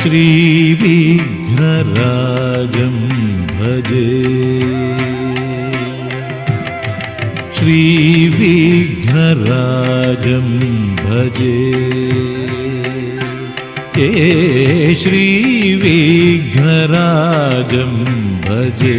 श्रीविघ्नराजं भजे श्रीविघ्नराजं भजे श्रीविघ्नराजं भजे।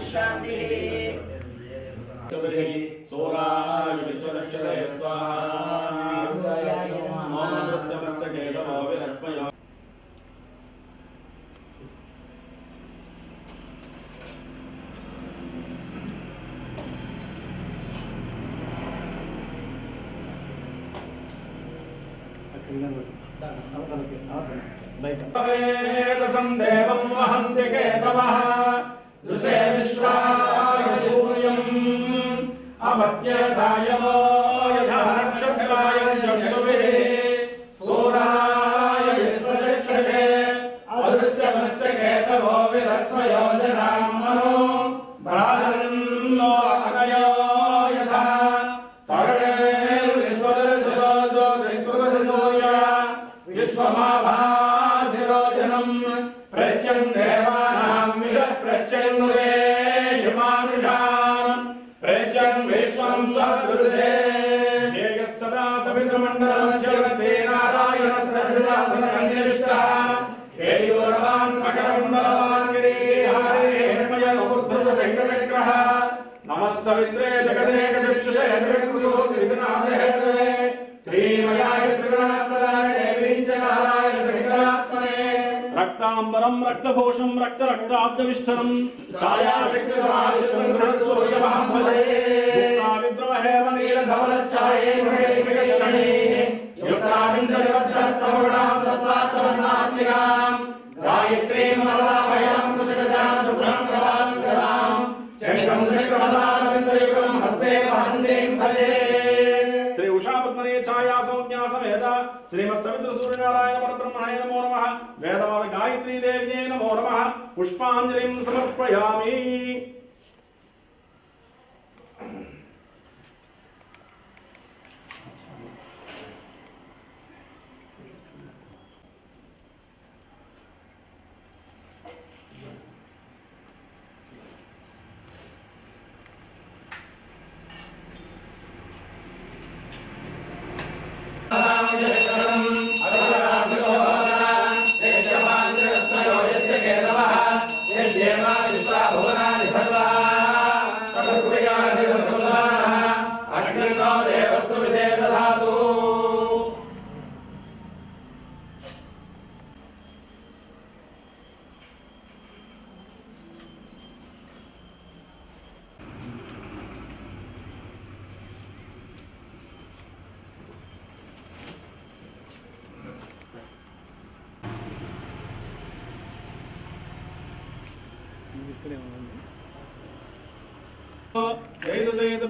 Shanti सूराय विश्वदक्षते स्वाहा ओम तस्मस्य केतवो विरस्मयो संदेवं वहन्ति केतवः दृशे विश्वाय सूर्यम् अपत्यदायवो यथा नक्षत्राय जगुभिः सूराय विश्वदक्षसे अदृश्यमस्य केतवो विरस्मयो जनामनो भ्राजन्नो अनयो यथा तरुणेर्विश्वदर्शनो ज्योतिष्कृतस्य सूर्य विश्वमाभासिरोजनम् प्रत्यङ्गेवानां विशः प्रत्यङ्गुदेशमानुषान् प्रत्यङ् विश्वं सदृशे येयः सदा सवितृमण्डलं जगते नारायणसहस्रदासनसन्निष्टः केयूरवान् मकरकुण्डलवान् गिरिहारिर्मयोद्धृतशङ्खचक्रः नमः सवित्रे जगदेकचक्षुषे जगत्कुसुस्थितिनाशहेतवे श्रीमयाय त्रिगुणात्मदाय वीर्यनारायण शङ्करात्मने रक्तांबरं रक्तभूषं रक्तरक्ताब्जविष्ठनं छायाशक्तिसमाशिष्टं गृहसूर्यमहं भजे युक्ताविद्रोहेव नीलधवलच्छाये महेशक्षणे युक्ताविन्दविवद्धत्तमगुणां तत्त्वात्मनात्मिकां गायत्रीं मलाभयां कुशकजां शुभ्रं प्रभां गदां शङ्खं चक्रमदारविन्दयुगं हस्ते वहन्तीं भजे श्री उषा पद्मने छाया सौज्ञा समेत श्रीमत् सवित्र सूर्यनारायण परब्रह्मणे नमो नमः वेदवाद गायत्री देव्यै नमो नमः पुष्पांजलिं समर्पयामि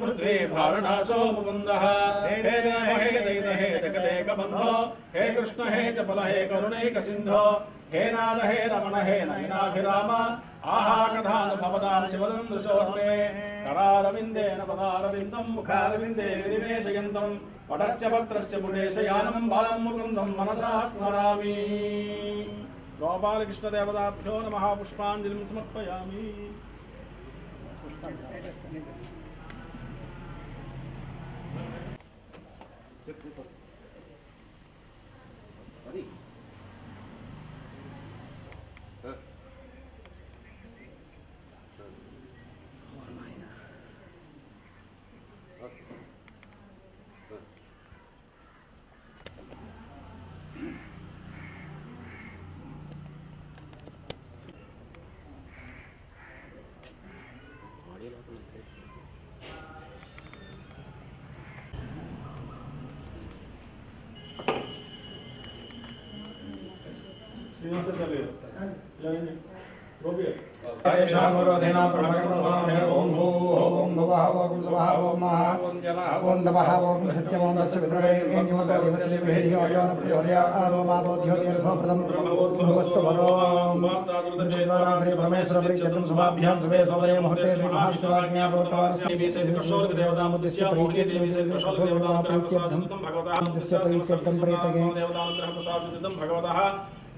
पृथ्वी भावनाशो मुकुंदः हे देव हे दैत हे जगदेकबन्धो हे कृष्ण हे चपल हे करुणैक सिन्धो हे नाद हे रमण हे नयनाभिराम आहा कथान भवदां शिवदं दृशोर्मे करारविन्देन पदारविन्दं मुखारविन्दे विनिवेशयन्तं वटस्य पत्रस्य पुटेशयानं बालं मुकुन्दं मनसा स्मरामि गोपालकृष्णदेवताभ्यो नमः पुष्पाञ्जलिं समर्पयामि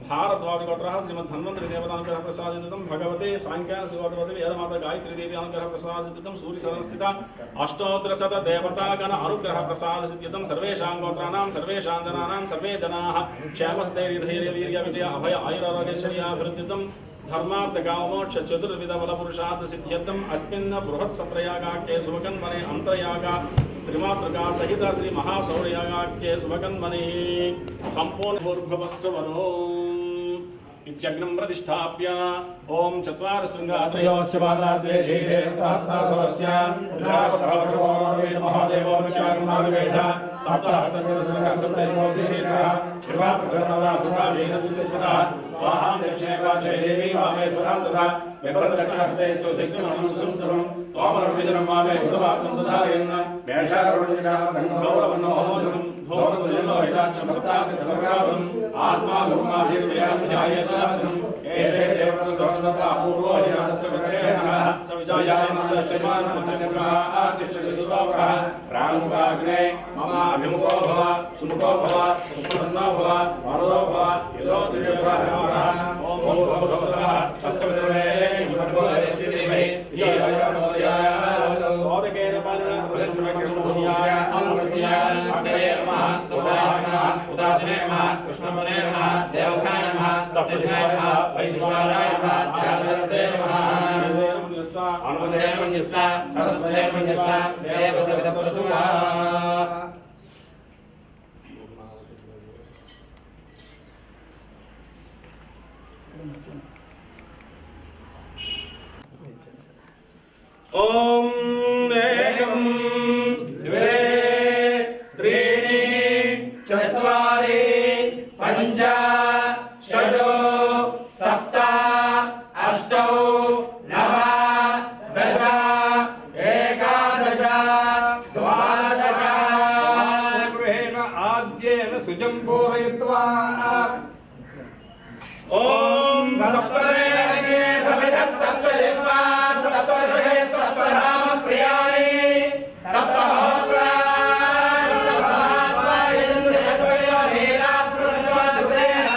भारद्वाज गोत्रः श्रीमद् धन्वंतरि देवतानुग्रह प्रसादितं भगवते सांख्यान शिवोदवते वेदमाता गायत्री देवी अनुग्रह प्रसादितं सूर्य सदनस्थित अष्टोत्तर शत देवता गण अनुग्रह प्रसादितं सर्वेषां गोत्राणां सर्वेषां जनानां सर्वे जनाः क्षेमस्थैर्य धैर्य वीर्य विजय अभय आयुरारोग्यैश्वर्याभिवृद्धितं धर्मार्थ कामोक्ष चतुर्विध बल पुरुषार्थ सिद्ध्यर्थम अस्मिन् बृहत् सप्रयागाख्ये शुभकन्मने अंतर्यागा त्रिमात्रका सहित श्री महासौर्यागाख्ये शुभकन्मने संपूर्ण भूर्भुवस्सवनो इत्यग्नं प्रतिष्ठाप्य ओम चत्वार शृंगात्रयोस्य पादाद्वे धीरे सहस्रस्य उदापतवर्षोर्वेद महादेवो विचारमार्गेश सप्तहस्तचतुर्शृंगसप्तैकोदिशीर्षः शिवाप्रसन्नवराधुकाशेन सुचित्तः स्वाहां दक्षिणे पार्श्वे देवी वामे सुरां तथा विपरदक्षिणहस्तेस्तु सिद्धिमहंसुसुरं त्वामरविजनं वामे बुधवाक्तं दधारयन् मेषारुणिकावन्नो होमोदनं धोमभुजनो हिताक्षं सप्तास्य सर्गावम् आत्मा गुरुमासीर्व्यां जायताक्षं एषे देवप्रसोदता पूर्वो हितास्य विकरेणः सविजायामस्य श्रीमान्मुच्चनिकः आतिष्ठति सुभावः प्राणुकाग्ने मम अभिमुखो भव सुमुखो भव सुप्रसन्नो भव वरदो भव यदो दिव्यभवः ओम भूर्भुवस्सुवः तत्सवितुर्वरेण्यं भर्गो देवस्य धीमहि धियो यो न प्रचोदयात् सोदकेन पानिना प्रसन्नमक्षमोहियाय अमृत्याय अग्नये नमः उदाय नमः उदासिने नमः कृष्णपदे नमः देवकाय नमः सप्तधाय नमः वैश्वानाय नमः त्यागदत्से नमः अनुपदेन मन्यस्वा सरस्वतेन मन्यस्वा देवसवितपुष्टुमः ओम एकम द्वे त्रीणि चत्वारि पञ्च षड् सप्त अष्ट नव दश एकादश द्वादश गृहेण आद्येन सुजं पूरयित्वा ओम सप्तरे अग्ने सवितः सप्तजिह्वा सप्तर्षे सप्तधाम प्रियाणि सप्तहोत्रा सप्तमहात्मा यजन्ते यद्वयो नीला प्रस्वदुतेन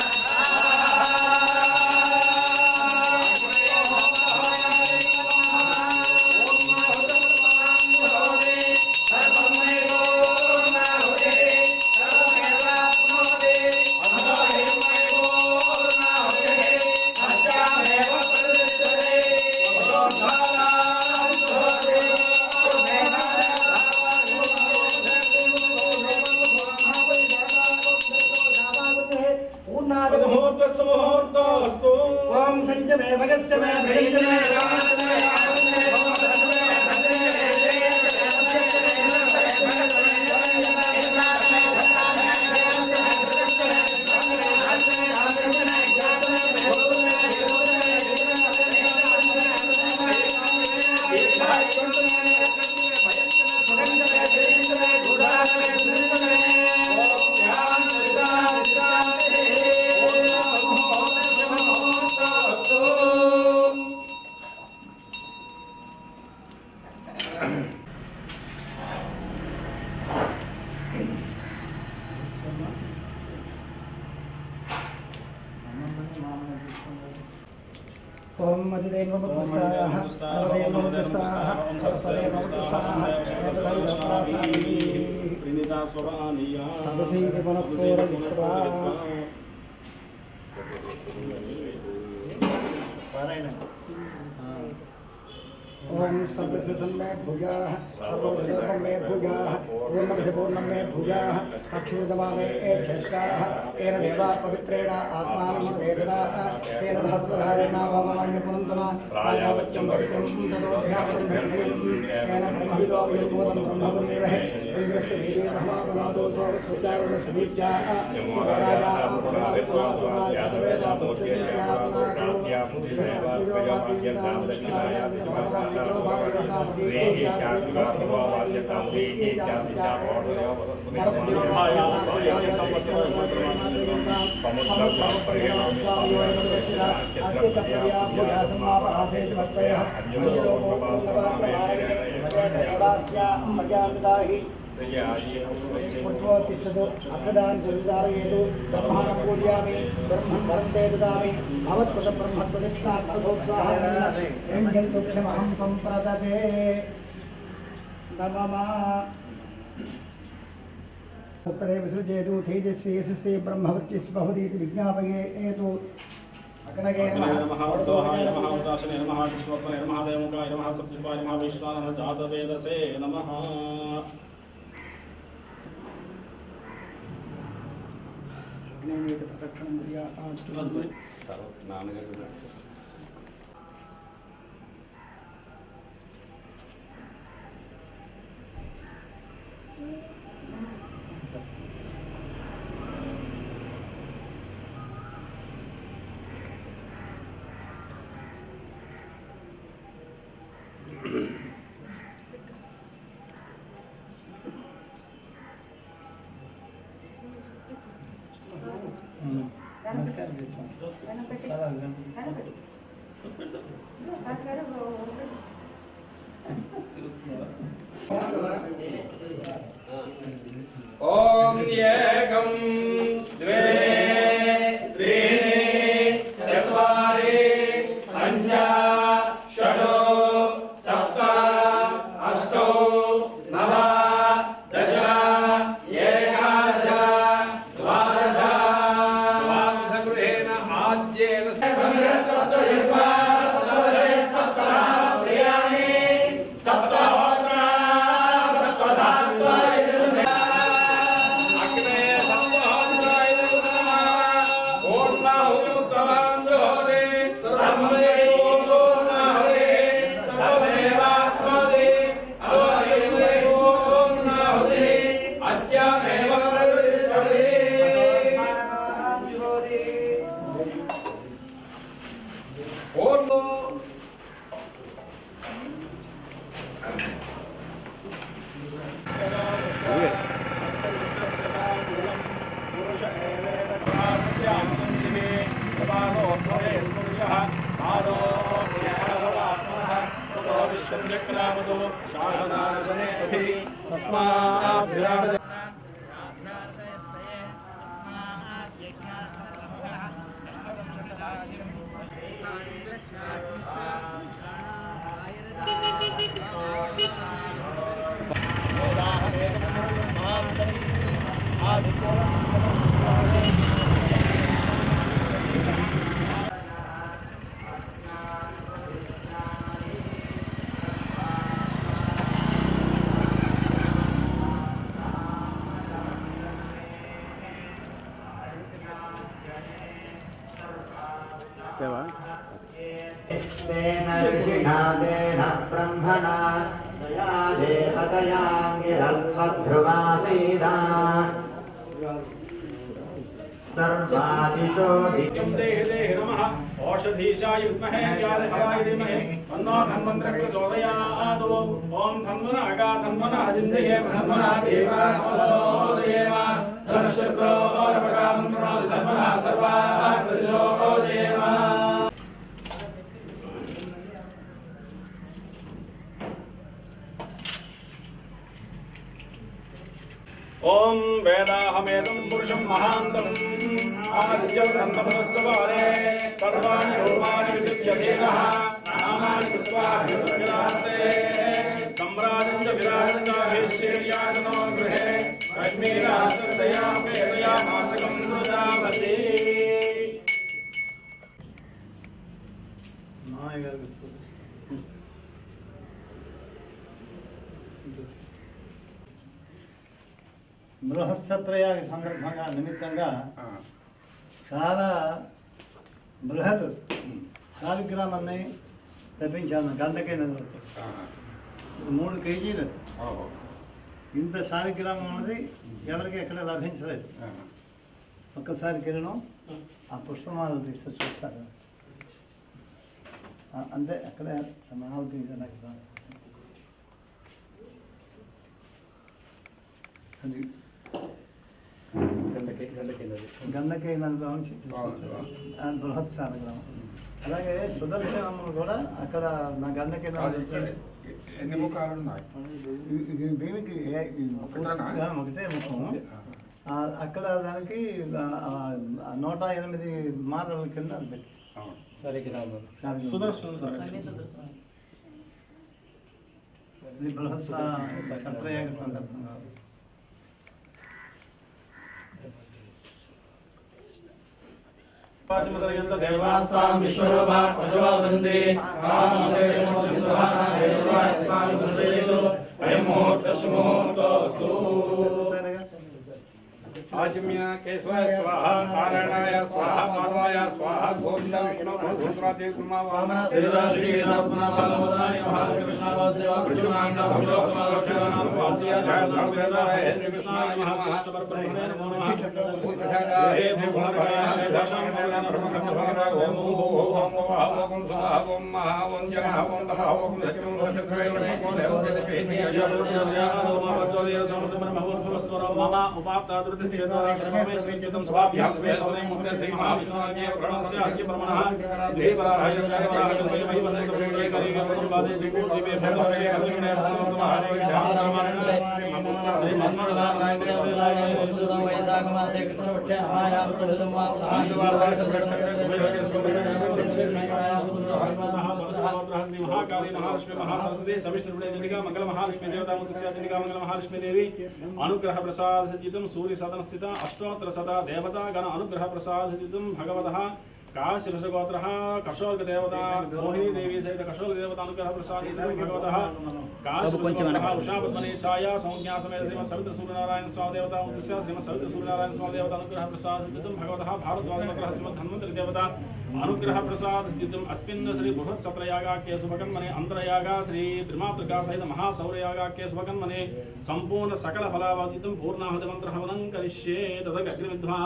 ओम संजमे भगस्मे भृंजमे रामस्मे ओम मदिदेव मुक्ताः सर्वदेव मुक्ताः सर्वदेव मुक्ताः प्रणीता स्वभानिया सबसीति मनपूर विश्वा ओम सर्वसम्मे भुजाः सर्वसम्मे भुजाः पूर्णं मे भुजाः अक्षुदमाने एभ्यष्टाः तेन देवा पवित्रेण आत्मानं वेदनाः तेन सहस्रधारेण भवान्य पुनन्तमा राजावत्यं भविष्यं ततोऽध्यापनं भविष्यं तेन ब्रह्मविदो विमोदं ब्रह्मपुरेवहे इंद्रस्य वेदे धर्मापनादो सोऽस्वचारणस्वीत्याः राजा पुत्रोत्तिष्ठतु अक्षदान् सुविचारयेतु ब्रह्माणं पूजयामि ब्रह्मं वरन्ते ददामि भवत्कृत ब्रह्मत्वदीक्षार्थोत्साहं दुःखमहं सम्प्रदते नमः उत्तरे विसृजेतु तेजस्वी यशस्वी ब्रह्मवत्यस्य भवतीति विज्ञापयेतु नमः उद्धवाय नमः उदासने नमः विष्णुत्मने नमः देवमुखाय नमः सप्तपाय नमः विश्वानः जातवेदसे नमः ओम एकं द्वे त्रीणि चत्वारि पञ्च षट् सप्त अष्ट नव दश एकादश द्वादश द्वादशगृहेण आद्येन सप्तजिह्वा सप्तदशे सप्तः प्रियाणि सप्तहोत्रा सप्तधात्वा तेन ऋषिणा तेन ब्रह्मणा देवतयाङ्गिरस्वध्रुवासीदा सर्वादिशो देहे नमः औषधीशाय विद्महे ज्ञानफलाय धीमहि तन्नो धन्वन्तरि प्रचोदयात् ओम धन्वनागा धन्वना जिन्दये धन्वना देवा सदोदेव धनशक्रो रवकामनो धन्वना सर्वा प्रचोदयेम ओम वेदाहमेदं पुरुषं महान्तम् आदित्यं ब्रह्मणस्तवारे सर्वाणि रूपाणि विचित्यधीनः नामानि कृत्वा विराजते सम्राजं च विराजं च भीष्मेर्याजनो गृहे कश्मीरासयामेतयामासकं सृजामति బృహస్పత్రయాగ సందర్భంగా నిమిత్తంగా చాలా బృహత్ శాలిగ్రామాన్ని తెప్పించాను గంటకే నదులకు 3 కేజీలు ఇంత శాలిగ్రామం అనేది ఎవరికి ఎక్కడ లభించలేదు. ఒక్కసారి కిరణం ఆ పుష్పమాలు తీసుకొని చూస్తారు అంతే అక్కడే మాలు తీసాను. అది గంధకే నదిలో నుంచి బృహత్ శాలిగ్రామం. అలాగే సుదర్శనములు కూడా అక్కడ నా గంధకే ఎన్ని ముఖాలు ఉన్నాయి? దీనికి ఒకటే ముఖము. అక్కడ దానికి 108 మార్ల కింద పెట్టి బృహత్ సత్రయాగ సందర్భంగా वाचमदयन्त देवास्तां विश्वरूपा पशुवदन्ति सामदेशमोदिन्द्रहाना देवास्तां विश्वरूपा अयं मुहूर्तस्मुहूर्तोऽस्तु आजम्य केशवाय स्वाहा नारायणाय स्वाहा माधवाय स्वाहा गोविंद विष्णु भूतराते कुमावामन श्रीरात्रि कृष्णा पादमोदनाय महाकृष्णावासेवा कृष्णांडा भक्षोत्तम लक्षणानां वासिया जयद्राविदाय हेन्द्र कृष्णाय महाकृष्णपरब्रह्मणे नमो नमः हे भगवानाय दशां कल्याण ब्रह्मकर्मभागाय ओम ओम ओम ओम महावं जगहवं तहवं सत्यं वशत्रयणे कोलेवते श्रीति अजयया नमः समर्पणमहोत्सवस्वरो मम उपाप्तादृति क्षेत्राश्रमे स्वीकृतं स्वाभ्यां स्वेदने मुक्ते श्री महाविष्णुनाथ्ये प्रणस्य अद्य ब्रह्मणः देवराय शैवराय वै वसन्तप्रेणे कलिगे पंचपादे त्रिकोटिवे भगवते अग्निने सन्तमहारे ध्यानरामायण श्री मन्मथदासाय देवलाय वसुदा वैशाखमासे कृष्णपक्षे अमायास्तुतं वासनादिवासाय महाकाली महालक्ष्मी महासरस्वती सविष्णुर्वणे जनिका मंगल महालक्ष्मी देवता मुक्तिस्या जनिका मंगल महालक्ष्मी देवी अनुग्रह प्रसाद सज्जितं सूर्य सदन स्थिता अष्टोत्तर सदा देवता गण अनुग्रह प्रसाद सज्जितं भगवतः काश्यपशगोत्रः कशोग देवता मोहिनी देवी सहित कशोग देवता अनुग्रह प्रसाद भगवतः काश्यपशगोत्रः उषापद्मने छाया संज्ञा समेत श्रीमत् सवित्र सूर्यनारायण स्वामी देवता मुक्तिस्या श्रीमत् सवित्र सूर्यनारायण स्वामी देवता अनुग्रह प्रसाद सज्जितं भगवतः भारद्वाज अनुग्रह श्रीमद् धन्वन्तरि देवता अनुग्रह प्रसाद सिद्धिम अस्मिन् श्री बृहत् सत्रयागाख्ये सुभकन्मने अंतरयागा श्री त्रिमातृका सहित महासौरयागाख्ये सुभकन्मने संपूर्ण सकल फलावदितं पूर्णाहुति मंत्र हवनं करिष्ये तदग्निविद्वा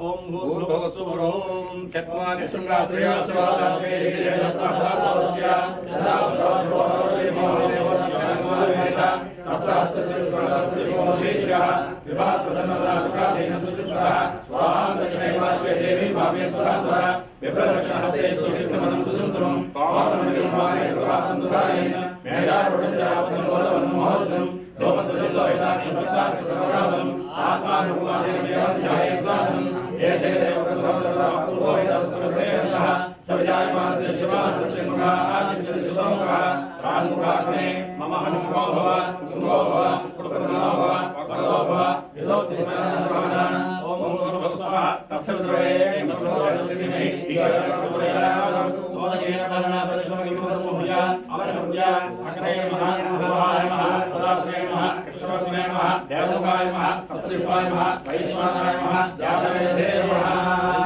ओम भूर्भुवः स्वः ओम चत्वारि शृङ्गात्रया स्वादात्मे श्रीजगत्तास्तास्य विप्रदक्षिणहस्ते सुचित्तमनं सुजंसुरं पावनमनिर्माय प्रभातं दुदायेन मेषारोढञ्जापतनोरवन्महोत्सवं दोमन्तलिल्लोहिताक्षसक्ताक्षसमरावम् आत्मानुपुमासेनध्यायेद्वासनं येषे देवप्रभोहितपुरोहितसुरप्रेयन्तः सविजायमानस्य शिवानुचन्मुखः आशिष्यति सुसमुखः प्राणमुखाग्ने मम हनुमो भव सुमो भव सुप्रतनो भव वरदो भव यथोक्तिमनः ओम सर्वस्वः तत्सविद्रवे नमोस्तुते दिगजगणपुरयानं सोदनेन कलना परिश्रमगिरिमसमुभ्या अवरभ्या अग्ने महाभवाय नमः तदाश्रये नमः कृष्णवर्धने नमः देवलोकाय नमः सप्तद्वीपाय नमः वैश्वानराय नमः जातवेदसे नमः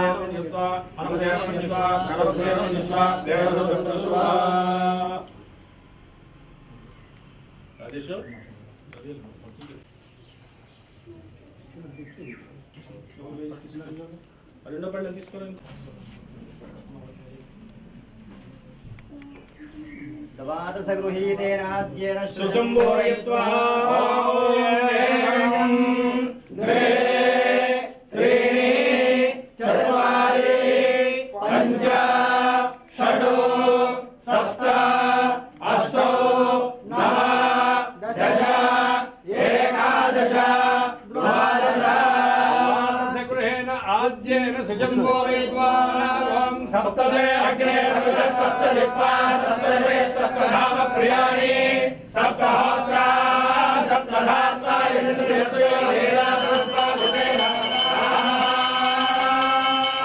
देवनिस्वा अनुदेवनिस्वा नरसेवनिस्वा देवदत्तस्वा आदेशो రెండో పళ్ళ తీసుకోరండి ద్వాదశ గృహీతేనాద్యేన సుశంభోరయత్వా ఓం ద్వే త్రీణి చత్వారి పంచ షడ్ సప్త అష్ట నవ దశ ఏకాదశ ద్వాదశ सगृहेण आद्येन सुजम्बोरयित्वानां सप्तमे अग्ने सवितः सप्तदिक्पा सप्तदे सप्तधाम प्रियाणि सप्तहोत्रा सप्तधात्मा यजन्ते वेदान्तस्वागते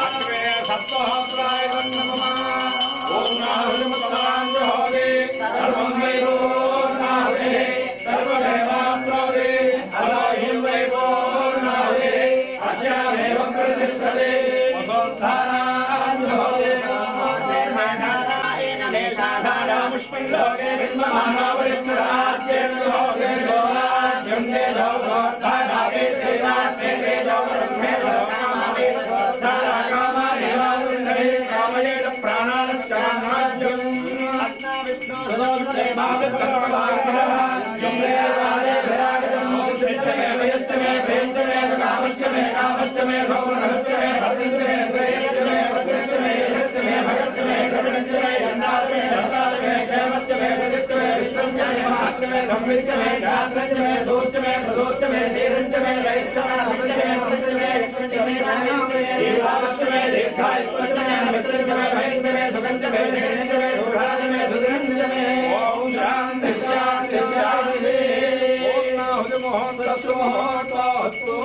अग्ने सप्तहोत्राय नमः ओम नाहृमुत्तराञ्जहोदे सर्वं वैरो नाहृ सर्वदेवाप्रोदे अलोहिं वैरो नाहृ अस्यामेव प्रतिष्ठते वसोत्थानाञ्जहोदे सर्वदेवानायेन मेधाधारा पुष्पिण्डोगे विद्ममानवरिष्ठराज्येन लोके लोराज्यं ते लोकोत्थानागे सेवास्ते ते लोकरम्भे लोकामावे वसोत्थाना कामानेवावृन्धे कामयेन प्राणानश्चान्राज्यम् अस्नाविष्णो सदोत्ते भाविपरमात्मनः यम्रे राजे विराजं मोक्षिष्टमे वयस्तमे प्रेमस्तमे कामस्तमे कामस्तमे सौमनहस्तमे भद्रस्तमे श्रेयस्तमे वस्त्रस्तमे यजस्तमे भगस्तमे करुणस्तमे यन्नादमे धर्मादमे क्षेमस्तमे भगस्तमे विश्वंजय महात्मे संविष्टमे ध्यानस्तमे दोस्तमे प्रदोस्तमे धीरस्तमे रहिस्तमे भगस्तमे भगस्तमे यक्षस्तमे नानिस्तमे दीर्घास्तमे दीर्घायुष्मस्तमे मित्रस्तमे भयस्तमे सुगन्धमे धीरस्तमे सुघातमे सुगन्धमे ओम शांति शांति शांति ओम नाहुति मोहन्तस्तु मोहन्तस्तु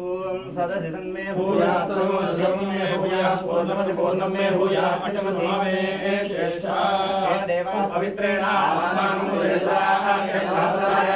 ओम सदसिदं मे भूया सर्वमधर्मं मे भूया पूर्णमति पूर्णं मे भूया अष्टमति मे श्रेष्ठा हे देवा पवित्रेण आवाहनं कुर्वन्तः हे सहस्राय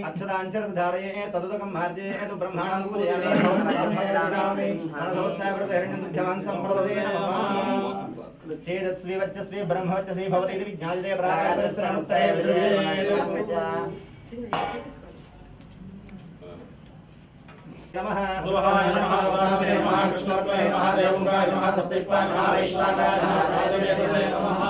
अक्षदांचरधारये तदुदकं मार्जये तु ब्रह्माणं पूजयामि मनसोत्साहप्रतिहरणं संप्रदये नमः चेदस्वी वच्चस्वी ब्रह्मवच्चस्वी भवति इति विज्ञायते प्राकाशस्रानुत्तरे नमः गुरुहाय नमः वासुदेवाय नमः कृष्णाय नमः महादेवाय नमः सप्तैवाय नमः वैश्वानराय नमः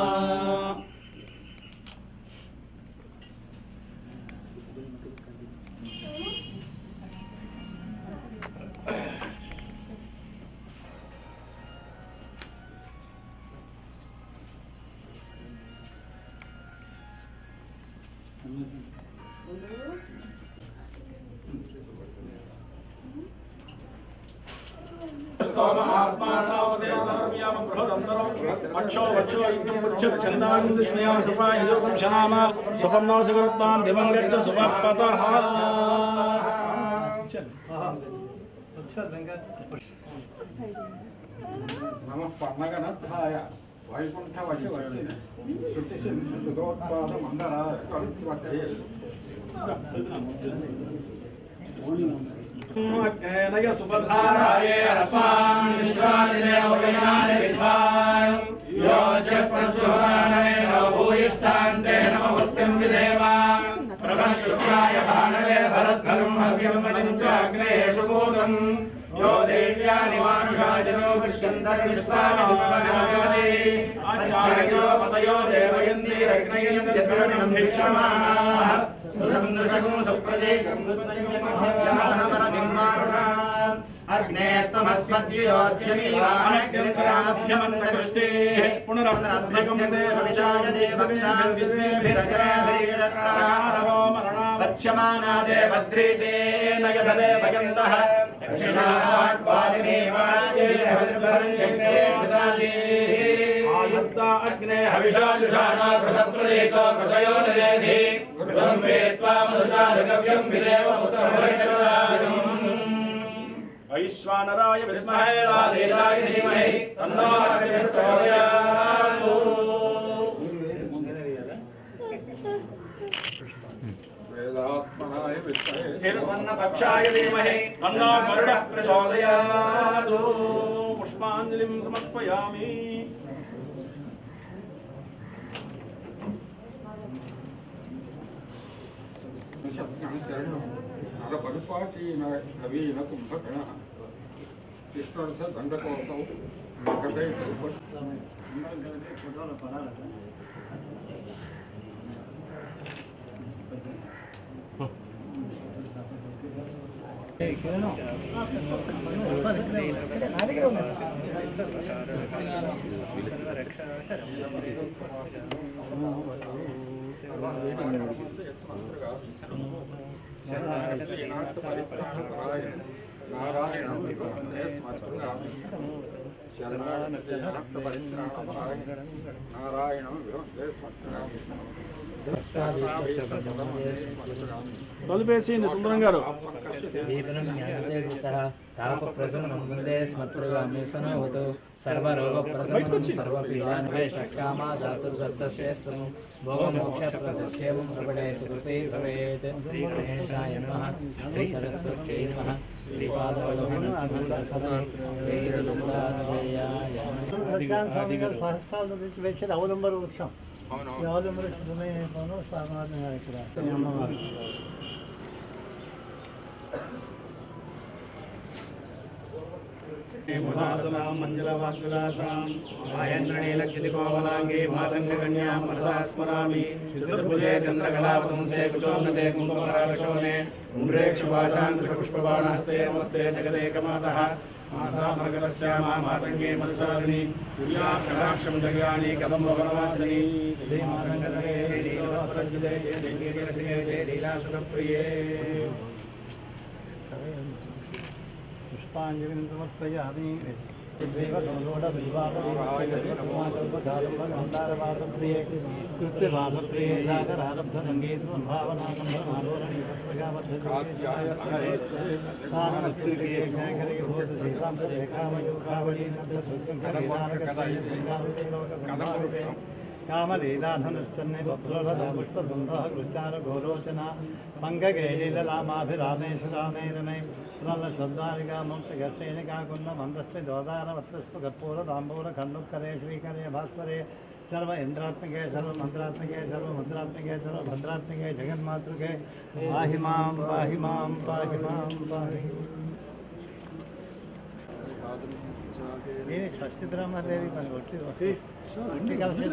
आत्मा सावदेवनर्म्याम बृहदन्तरं अक्षो वक्षो इत्यं पुच्छत् छन्दानं दिष्णयां सुपाय योगं शनाम सुपन्नो सुगरत्तां दिवं गच्छ सुपपतः नमः पन्नगनत्थाय वैकुण्ठवशवर्तिने श्रुतिसिन्धुसुधोत्पादमण्डलाय करुत्वते अग्नेनय सुपधाराये अस्मान् विश्वादिदेवगणानि विद्वान् योजस्पंसुहराणवे भूयिष्ठान्ते नमवृत्तिं विधेम प्रभशुक्राय भाणवे भरद्भगं हव्यं मदिं च अग्नेः सुभूतं यो देव्यानि मानुषाजनो विश्वन्तर्विश्वानि विद्वनागते आचार्यो पतयो देवयन्तीरग्नयन्त्यग्रणं भिक्षमाणाः सुन्दृशकं सुप्रजेकं अग्ने त्वमस्मद्योद्यमीवानग्नित्राभ्यमन्नदृष्टेः पुनरस्मद्भगं देवविचाय देवक्षान् विश्वेभिरजराभिर्यजत्रारो वत्स्यमाना देवद्रीचेन यदले भयन्तः आयुक्ता अग्ने हविषाजुषाणा कृतप्रदेतो कृतयो निदेधि कृतं वेत्वा मधुचारुकव्यं विदेव पुत्रमरिक्षसादिनम् वैश्वानराय विद्महे राधेयाय धीमहि तन्नो अग्निः प्रचोदयात् वेदात्मनाय विद्महे हिरण्यपक्षाय धीमहि तन्नो वरुणः प्रचोदयात् पुष्पाञ्जलिं समर्पयामि नरपरिपाटीन नवीन कुम्भकर्णः कृष्णर्थ दण्डकोसौ नारायणं वन्दे स्मर्पयामि नारायणं वन्दे स्मर्पयामि తొలిపేసి సుందరం గారు तापप्रशमनं वन्दे स्मत्प्रगामि सनोवतु सर्वरोगप्रशमनं सर्वपीडान्वेषकामा धातुर्दत्तश्रेष्ठं भोगमोक्षप्रदस्येवं प्रकटयतु कृते भवेत् श्रीगणेशाय नमः श्रीसरस्वत्यै नमः సహస్రాల నుంచి వేసేది అవలంబర వృక్షం ఎవరు మరి స్థానం ఇక్కడ అమ్మవారు మంజులవాగ్విలాసాం మహేంద్రనీలక్షితికోమలాంగే మాతంగకన్యాం మనసా స్మరామి చతుర్భుజే చంద్రకళావతంసే కుచోన్నతే కుంకుమరాగశోనే ఉమ్రేక్షుభాషాంకుశపుష్పబాణాస్తే నమస్తే జగదేకమాతః మాతామరగరశ్యామా మాతంగే మదసారిణి తుల్యాక్షరాక్షం జగాని కదంబవనవాసిని మాతంగదే నీలవత్ప్రజ్ఞే దివ్యరసికే లీలాసుఖప్రియే పుష్పాంజలిం సమర్పయామి कामलीलाधनुश्चन्ने पुष्पसुन्दः कृष्णारघोरोचना पङ्कगेलीललामाभिरामेशरामे रमे प्रलशब्दारिका मोक्षगसेनिका कुन्दमन्दस्ते दोदारवत्तस्तु कर्पूरताम्बूलखण्डुत्करे श्रीकरे भास्वरे सर्व इन्द्रात्मके सर्वमन्त्रात्मके सर्वभद्रात्मके सर्वभद्रात्मके जगन्मातृके पाहि मां पाहि मां पाहि मां पाहि షష్ఠిద్రామదేవి పని కొట్టి కలిసి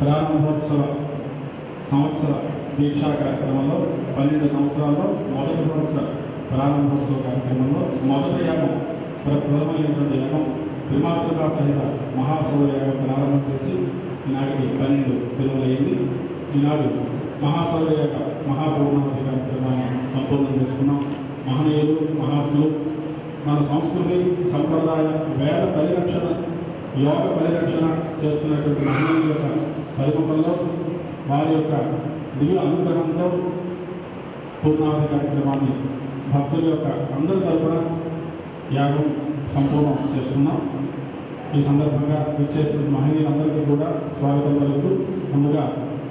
ప్రారంభోత్సవ సంవత్సర దీక్షా కార్యక్రమంలో 12 సంవత్సరాల్లో మొదటి సంవత్సర ప్రారంభోత్సవ కార్యక్రమంలో మొదటి యాగం ప్రథమమైనటువంటి యాగం త్రిమాతృకా సహిత మహాసౌర యాగం ప్రారంభం చేసి ఈనాటికి 12 తిరుమలయ్యింది. ఈనాడు మహాసౌర యాగ మహాపూర్ణావతి కార్యక్రమాన్ని సంపూర్ణం చేసుకున్నాం. మహనీయులు మహాత్ములు మన సంస్కృతి సంప్రదాయ వేద పరిరక్షణ యోగ పరిరక్షణ చేస్తున్నటువంటి మహనీయుల యొక్క పరిముఖంలో వారి యొక్క దివ్య అనుగ్రహంతో పూర్ణావతి కార్యక్రమాన్ని భక్తుల యొక్క అందరి తరపున యాగం సంపూర్ణం చేసుకున్నాం. ఈ సందర్భంగా విచ్చేసిన మహనీయులందరికీ కూడా స్వాగతం పలుకుతూ ముందుగా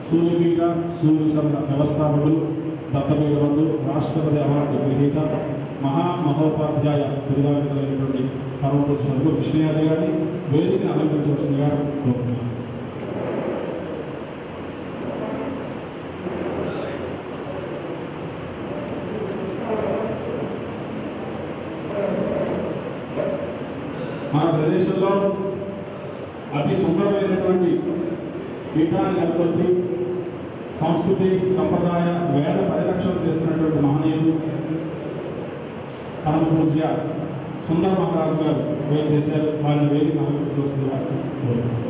సూర్యపీఠ సూర్యసంఘ వ్యవస్థాపకులు దత్తపీఠ బంధు రాష్ట్రపతి అవార్డు గ్రహీత మహోపాధ్యాయ బిరుదాంకితులైనటువంటి పరమపురుషులకు కృష్ణయాజీ గారిని వేదికను అలంకరించవలసిందిగా కోరుతున్నాను. మన ప్రదేశంలో అతి సుందరమైనటువంటి పీఠాన్ని నెలకొల్పి సంస్కృతి సంప్రదాయ వేద పరిరక్షణ చేస్తున్నటువంటి మహనీయులు పరమ పూజ్య సుందర మహారాజు గారు వేరు చేశారు. వారిని వేదిక అలంకరించవలసిందిగా కోరుతున్నాను.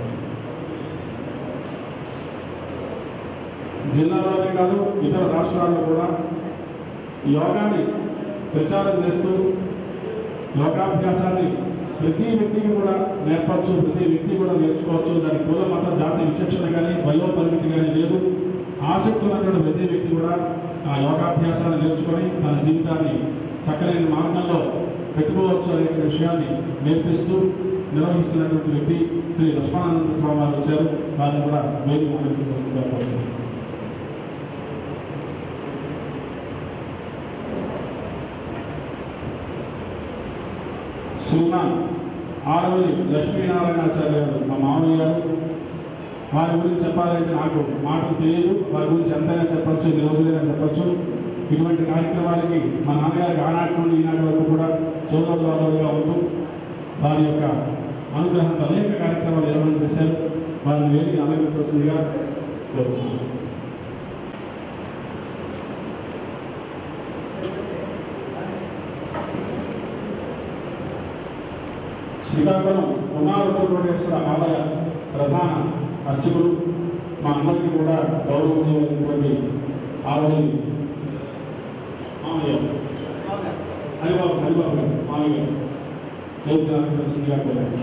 జిల్లాలోనే కాదు ఇతర రాష్ట్రాల్లో కూడా యోగాన్ని ప్రచారం చేస్తూ యోగాభ్యాసాన్ని ప్రతి వ్యక్తికి కూడా నేర్పచ్చు, ప్రతి వ్యక్తి కూడా నేర్చుకోవచ్చు. దానికి కుల మత జాతి విచక్షణ కానీ వయోపరిమితి కానీ లేదు. ఆసక్తి ఉన్నటువంటి ప్రతి వ్యక్తి కూడా ఆ యోగాభ్యాసాన్ని నేర్చుకొని తన జీవితాన్ని చక్కని మార్గంలో పెట్టుకోవచ్చు అనే విషయాన్ని నేర్పిస్తూ నిర్వహిస్తున్నటువంటి వ్యక్తి శ్రీ లక్ష్మణానంద స్వామి వారు వచ్చారు. వారిని కూడా వేదిక అలంకరించవలసిందిగా కోరుతున్నాను. శ్రీమాన్ ఆరవల్లి లక్ష్మీనారాయణాచార్య గారు మా మామయ్య గారు. వారి గురించి చెప్పాలంటే నాకు మాటలు తెలియదు. వారి గురించి ఎంతైనా చెప్పచ్చు, ఎన్ని రోజులైనా చెప్పచ్చు. ఇటువంటి కార్యక్రమాలకి మా నాన్నగారికి ఆనాటి నుండి ఈనాటి వరకు కూడా సోదరులుగా ఉంటూ వారి యొక్క అనుగ్రహంతో అనేక కార్యక్రమాలు నిర్వహణ చేశారు. వారిని వేదిక అలంకరించవలసిందిగా కోరుతున్నాను. శ్రీకాకుళం పునారుద్ధేశ్వర ఆలయ ప్రధాన అర్చకులు మా అందరికీ కూడా గౌరవమైనటువంటి ఆలయ హరిబాబు గారు మామయ్య గారు శ్రీకాకుళం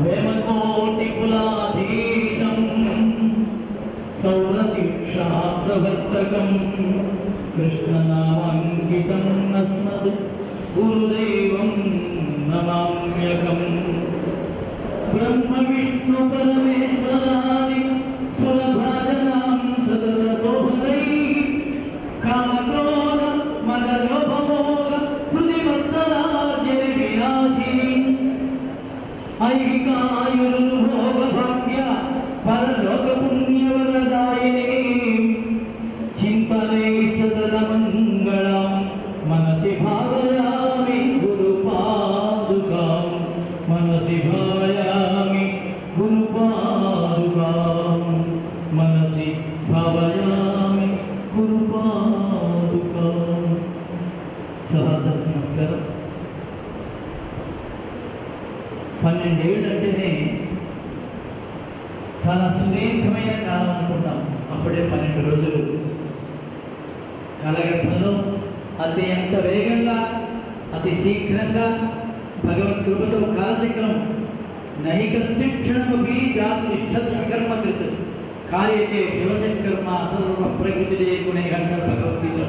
వేమకోటి కులాధీశం సౌరదీక్షా ప్రవర్తకం కృష్ణనామాంకితం అస్మద్ గురుదేవం నమామ్యకం బ్రహ్మ విష్ణు పరమేశ్వరాది సురభాజనాం సతత శోభనై కామక్రోధ మదలోభమోగ హృదివత్సరాజ్య వినాశిని ఐహికాయురు భోగ భాగ్య పరలోక పుణ్యవరదాయిని చింతనే సదల మంగళం మనసి భావయామి గురు పాదుకాం మనసి భావయామి గురు పాదుకాం మనసి భావయామి గురు పాదుకాం. సభాసద్ నమస్కారం. 12 ఏళ్ళు అంటేనే చాలా సుదీర్ఘమైన కాలం అనుకుంటాం. అప్పుడే 12 రోజులు కాలగర్భంలో అతి ఎంత వేగంగా అతి శీఘ్రంగా భగవత్ కృపతో కాలచక్రం నైకశ్చిక్షణమపి జాతి నిష్ఠత్ అకర్మకృత్ కార్యతే శివశంకర్మ అసర్వ ప్రకృతి చేయకునే అంటారు భగవద్గీతలో.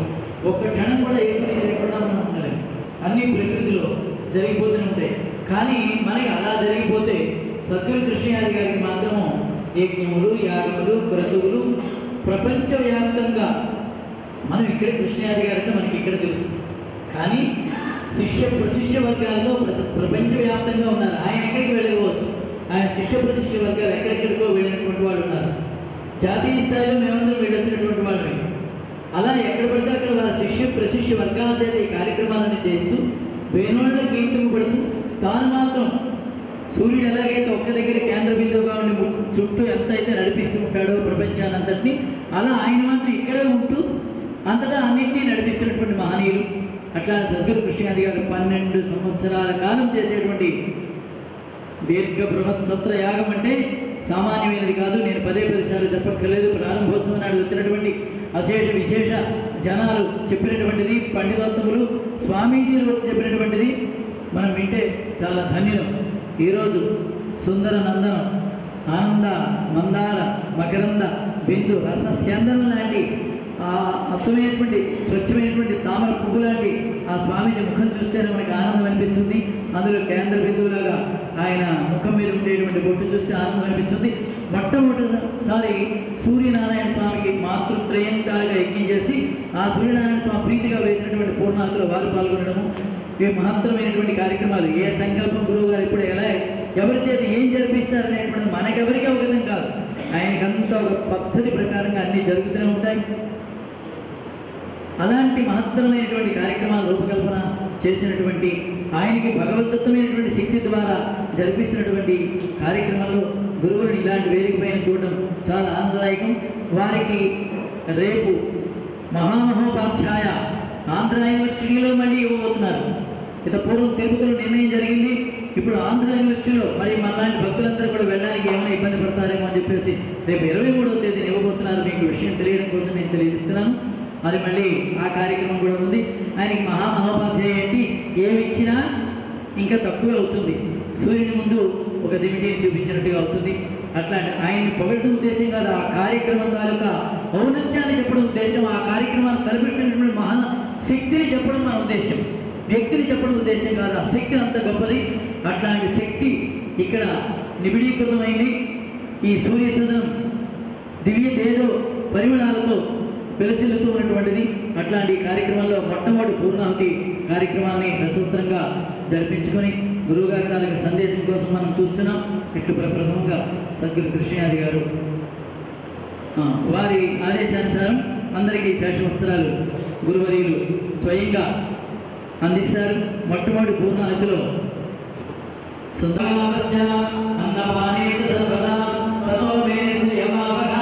ఒక్క క్షణం కూడా ఏ పని చేయకుండా మనం ఉండలేము. అన్ని ప్రకృతిలో జరిగిపోతూనే ఉంటాయి. కానీ మనకి అలా జరిగిపోతే సద్గురు కృష్ణయాది గారికి మాత్రము యజ్ఞములు యాగములు క్రతువులు ప్రపంచవ్యాప్తంగా మనం ఇక్కడ కృష్ణయాది గారంటే మనకి ఇక్కడ తెలుసు. కానీ ప్రశిష్య వర్గాల్లో ప్రపంచవ్యాప్తంగా ఉన్నారు. ఆయన ఎక్కడికి వెళ్ళకపోవచ్చు. ఆయన ప్రశిష్య వర్గాలు ఎక్కడెక్కడికో వెళ్ళినటువంటి వాళ్ళు ఉన్నారు. జాతీయ స్థాయిలో మేమందరం వెళ్ళొచ్చినటువంటి వాళ్ళు. అలా ఎక్కడ పడితే అక్కడ వాళ్ళ ప్రశిష్య వర్గాల చేత ఈ కార్యక్రమాలను చేస్తూ వేణోళ్ళ గీతము పడుతూ తాను మాత్రం సూర్యుడు ఎలాగైతే ఒక్క దగ్గర కేంద్ర బిందువుగా ఉండి చుట్టూ ఎంత అయితే నడిపిస్తూ ఉంటాడో ప్రపంచాన్ని అంతటినీ, అలా ఆయన మాత్రం ఇక్కడే ఉంటూ అంతటా అన్నింటినీ నడిపిస్తున్నటువంటి మహనీయులు. అట్లా సద్గురు కృష్ణయాది గారు 12 సంవత్సరాల కాలం చేసేటువంటి దీర్ఘ బృహత్ సత్ర యాగం అంటే సామాన్యమైనది కాదు. నేను 10 సార్లు చెప్పక్కర్లేదు. ప్రారంభోత్సవం నాడు వచ్చినటువంటి అశేష విశేష జనాలు చెప్పినటువంటిది, పండితోత్తములు స్వామీజీలు వచ్చి చెప్పినటువంటిది మనం వింటే చాలా ధన్యం. ఈరోజు సుందర నందనం, ఆనంద మందార మకరంద బిందు రస స్యందనం లాంటి అచ్చమైనటువంటి స్వచ్ఛమైనటువంటి తామర పువ్వు లాంటి ఆ స్వామిని ముఖం చూస్తేనే మనకి ఆనందం అనిపిస్తుంది. అందులో కేంద్ర బిందువులాగా ఆయన ముఖం మీద ఉండేటువంటి బొట్టు చూస్తే ఆనందం అనిపిస్తుంది. మొట్టమొదటిసారి సూర్యనారాయణ స్వామికి మాతృత్రయంకాలుగా యజ్ఞం చేసి ఆ సూర్యనారాయణ స్వామి ప్రీతిగా వేసినటువంటి పూర్ణాహుతిలో వారు పాల్గొనడము ఇవి మహత్తరమైనటువంటి కార్యక్రమాలు. ఏ సంకల్పం గురువు గారు ఇప్పుడు ఎలా ఎవరి చేత ఏం జరిపిస్తారనేటువంటి మనకెవరికి అవగతం కాదు. ఆయనకంతా ఒక పద్ధతి ప్రకారంగా అన్నీ జరుగుతూనే ఉంటాయి. అలాంటి మహత్తరమైనటువంటి కార్యక్రమాలు రూపకల్పన చేసినటువంటి ఆయనకి భగవద్దత్తమైనటువంటి శక్తి ద్వారా జరిపిస్తున్నటువంటి కార్యక్రమాల్లో గురువుని ఇలాంటి వేదిక పైన చూడడం చాలా ఆనందదాయకం. వారికి రేపు మహామహోపాధ్యాయ ఆంధ్ర యూనివర్సిటీలో మళ్ళీ ఇవ్వబోతున్నారు. ఇక పూర్వం తిరుపతిలో నిర్ణయం జరిగింది. ఇప్పుడు ఆంధ్ర యూనివర్సిటీలో మరి మనలాంటి భక్తులందరూ కూడా వెళ్ళడానికి ఏమైనా ఇబ్బంది పడతారేమో అని చెప్పేసి రేపు 23వ తేదీని ఇవ్వబోతున్నారు. మీకు విషయం తెలియడం కోసం నేను తెలియజేస్తున్నాను. అది మళ్ళీ ఆ కార్యక్రమం కూడా ఉంది. ఆయనకి మహామహోపాధ్యాయ ఏంటి ఏమి ఇచ్చినా ఇంకా తక్కువ అవుతుంది. సూర్యుని ముందు ఒక దివిటీని చూపించినట్టుగా అవుతుంది. అట్లాంటి ఆయన్ని పొగడటం ఉద్దేశం కాదు, ఆ కార్యక్రమం తాలూకా ఔన్నత్యాన్ని చెప్పడం ఉద్దేశం, ఆ కార్యక్రమాన్ని తలపెట్టినటువంటి మహా శక్తిని చెప్పడం మన ఉద్దేశం, వ్యక్తిని చెప్పడం ఉద్దేశం కాదు. ఆ శక్తి అంత గొప్పది. అట్లాంటి శక్తి ఇక్కడ నిబిడీకృతమైంది. ఈ సూర్య సదనం దివ్య తేజో పరిమళాలతో పెలసిల్లుతూ ఉన్నటువంటిది. అట్లాంటి కార్యక్రమంలో మొట్టమొదటి పూర్ణాహుతి కార్యక్రమాన్ని ప్రసూత్రంగా జరిపించుకొని గురువుగారి తాలూకు సందేశం కోసం మనం చూస్తున్నాం. ఇట్లు ప్రప్రథమంగా సద్గురు కృష్ణయాది గారు వారి ఆదేశానుసారం అందరికీ శేషవస్త్రాలు గురువర్యులు స్వయంగా అందిస్తారు. మొట్టమొదటి పూర్ణాహుతిలో సుందరవచ్చ అన్నపానే సర్వదా తతో మే శ్రియమావగా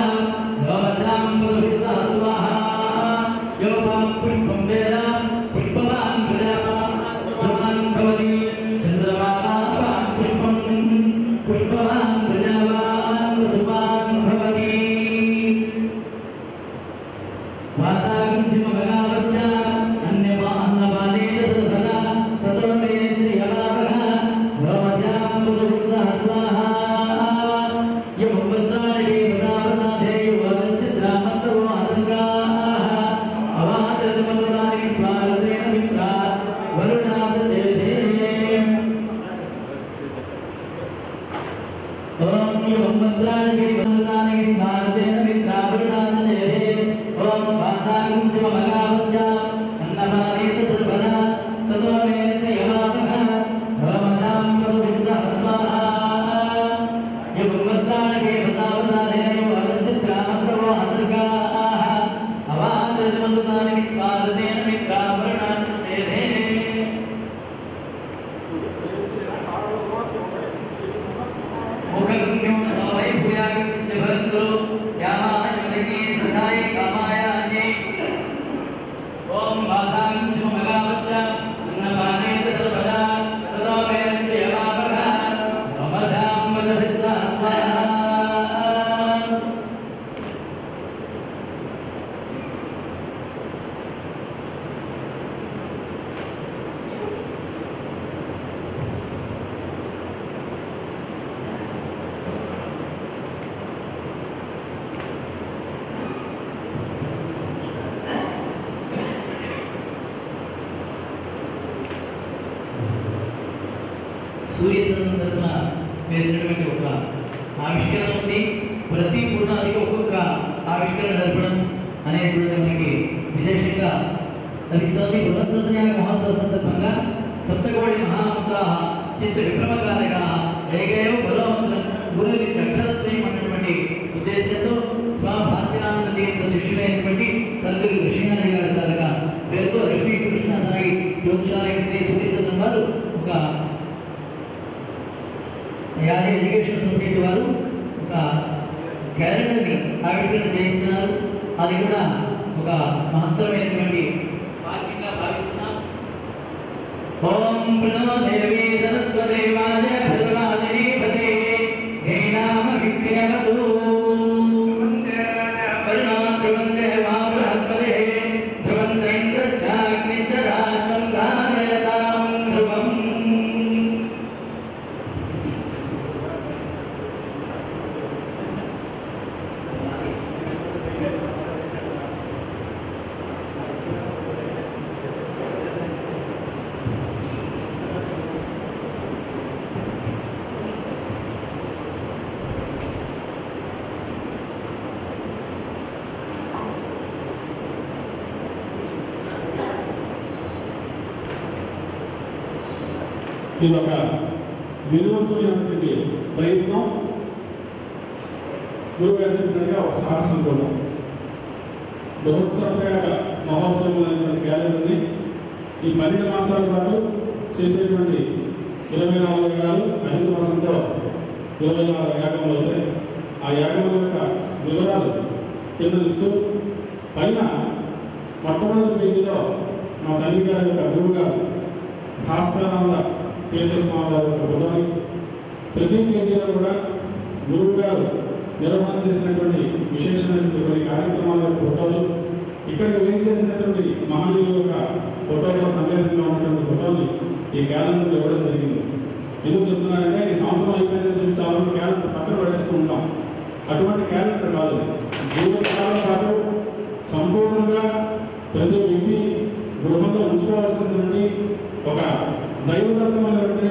సూర్య సంఘం తరఫున వేసినటువంటి ఒక ఆవిష్కరణ ఉంది. ప్రతి పూర్ణానికి ఒక్కొక్క ఆవిష్కరణ జరపడం అనేటువంటి మనకి విశేషంగా లభిస్తోంది. బృహత్సత్యాగ మహోత్సవ సందర్భంగా సప్తకోటి మహామంత్ర చిత్త విక్రమకారక ఏకైవ బలవంతుల గురువుని అక్షరత్వయం అన్నటువంటి ఉద్దేశంతో స్వామి భాస్కరానంద తీర్థ శిష్యులైనటువంటి సద్గురు కృష్ణారి గారి తాలూకా పేరుతో లక్ష్మీ కృష్ణ సాయి జ్యోతిషాలయ శ్రీ సూర్యచంద్రం వారు ఒక యాది ఎడ్యుకేషన్ సొసైటీ వారు ఒక క్యాలెండర్ని ఆవిష్కరణ చేయిస్తున్నారు. అది కూడా ఒక మహత్తరమైనటువంటి భాగ్యంగా భావిస్తున్నాం. ఓం ప్రణో దేవీ సరస్వతి వాజ భద్రవాదిని పదే హే నామ విక్రయవతు వందే రాజా కరుణా ధ్రువందే మా బృహస్పతే ధ్రువంద ఇంద్రశ్చాగ్నిశ్చ రాష్ట్రం ధారయతాం ధ్రువం. ఇది ఒక వినూత్నమైనటువంటి ప్రయత్నం. గురువు గారు చెప్పినట్టుగా ఒక సాహసం కూడా బృహత్సత్యాగ మహోత్సవం అనేటువంటి క్యాలెండర్ని ఈ 12 మాసాల పాటు చేసేటువంటి 24 యాగాలు 5 మాసంతో 24 యాగములు అవుతాయి. ఆ యాగముల యొక్క వివరాలు కిందనిస్తూ పైన మొట్టమొదటి పేజీలో మా తల్లి గారి యొక్క గురువు గారు భాస్కరానంద తీర్థస్వామి వారి యొక్క ఫోటోని, ప్రతి పేజీలో కూడా గురువు గారు నిర్వహణ చేసినటువంటి విశేషమైనటువంటి కొన్ని కార్యక్రమాల యొక్క ఫోటోలు, ఇక్కడికి వేం చేసినటువంటి మహనీయుల యొక్క ఫోటోలో సంవేదంగా ఉన్నటువంటి ఫోటోని ఈ క్యాలెండర్లో ఇవ్వడం జరిగింది. ఎందుకు చెప్తున్నారంటే ఈ సంవత్సరం అయిపోయిందని చెప్పి చాలా మంది క్యాలెండర్ పక్కన పడేస్తూ ఉంటాం. అటువంటి క్యాలెండర్ కాదు. జీవితకాలం పాటు సంపూర్ణంగా ప్రతి వ్యక్తి గృహంలో ఉంచుకోవాల్సినటువంటి ఒక దైవదత్తమైనటువంటి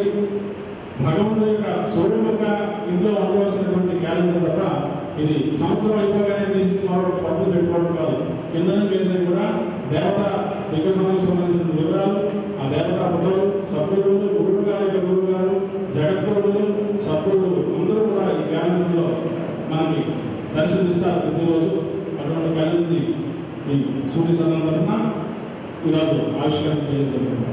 భగవంతుడి యొక్క స్వరూపంగా ఇంట్లో ఉండవలసినటువంటి క్యాలెండర్ తప్ప ఇది సంవత్సరం అయిపోగానే తీసేసి మరొక పద్ధతి పెట్టుకోవడం కాదు. కిందని మీద కూడా దేవత విగ్రహానికి సంబంధించిన వివరాలు, ఆ దేవతా పుత్రులు, సద్గురువులు, గురువు గారి యొక్క గురువు గారు, జగద్గురువులు, సద్గురువులు అందరూ కూడా ఈ క్యాలెండర్లో మనకి దర్శనమిస్తారు ప్రతిరోజు. అటువంటి క్యాలెండర్ని ఈ సూర్య సంఘం తరఫున ఈరోజు ఆవిష్కరణ చేయడం జరుగుతుంది.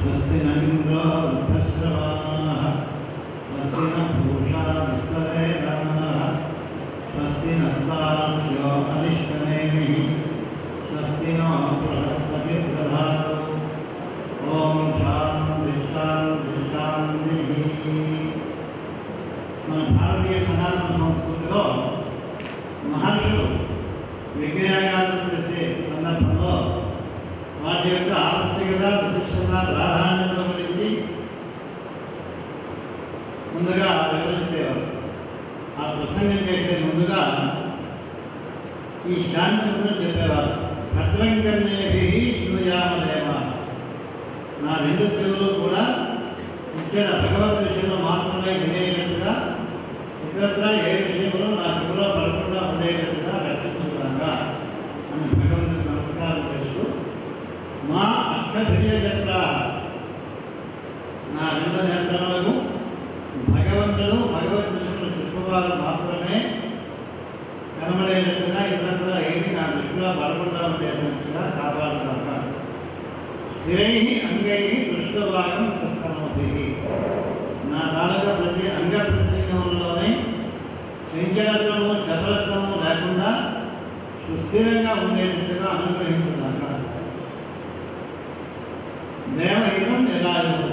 స్వస్తి నంద్రో వృద్ధశ్రవాః స్వస్తి న పూషా విశ్వవేదాః స్వస్తి నస్తాభ్యో అరిష్టనేమిః స్వస్తి నో బృహస్పతి దధాతు. ఓం శాంతి శాంతి శాంతి. మన భారతీయ సనాతన సంస్కృతిలో మహర్షులు విజ్ఞానాలు చేసే సందర్భంలో వాటి యొక్క ఆవశ్యకత, విశిష్టత, ప్రాధాన్యత గురించి ముందుగా వివరించేవారు. ఆ ప్రసంగం చేసే ముందుగా ఈ శాంతి గురించి చెప్పేవారు. భద్రంకర్ణేభి శృణుయామదేవ. నా 2 చెవులు కూడా ఇక్కడ భగవద్ విషయంలో మాత్రమే వినేటట్టుగా, ఇతరత్ర ఏ విషయంలో నా చెవులో పడకుండా ఉండేటట్టుగా రక్షించుకున్నాగా అని భగవంతుడికి నమస్కారం చేస్తూ, మా అక్షభిర్యజత్ర, నా 2 నేత్రములకు భగవంతుడు భగవద్ విషయంలో చెప్పేవారు మాత్రమే కనబడేటట్టుగా, ఇతరత్ర ఏది నా దృష్టిలో పడకుండా ఉండేటట్టుగా కాపాడుతాక. స్థిరై అంగై దృష్టభాగం సస్కమతి. నా తాలూకా ప్రతి అంగ ప్రత్యేకంలోనే చంచలత్వము, చపలత్వము లేకుండా సుస్థిరంగా ఉండేటట్టుగా అనుగ్రహించున్నాక. దేవహితం నిరాయుడు,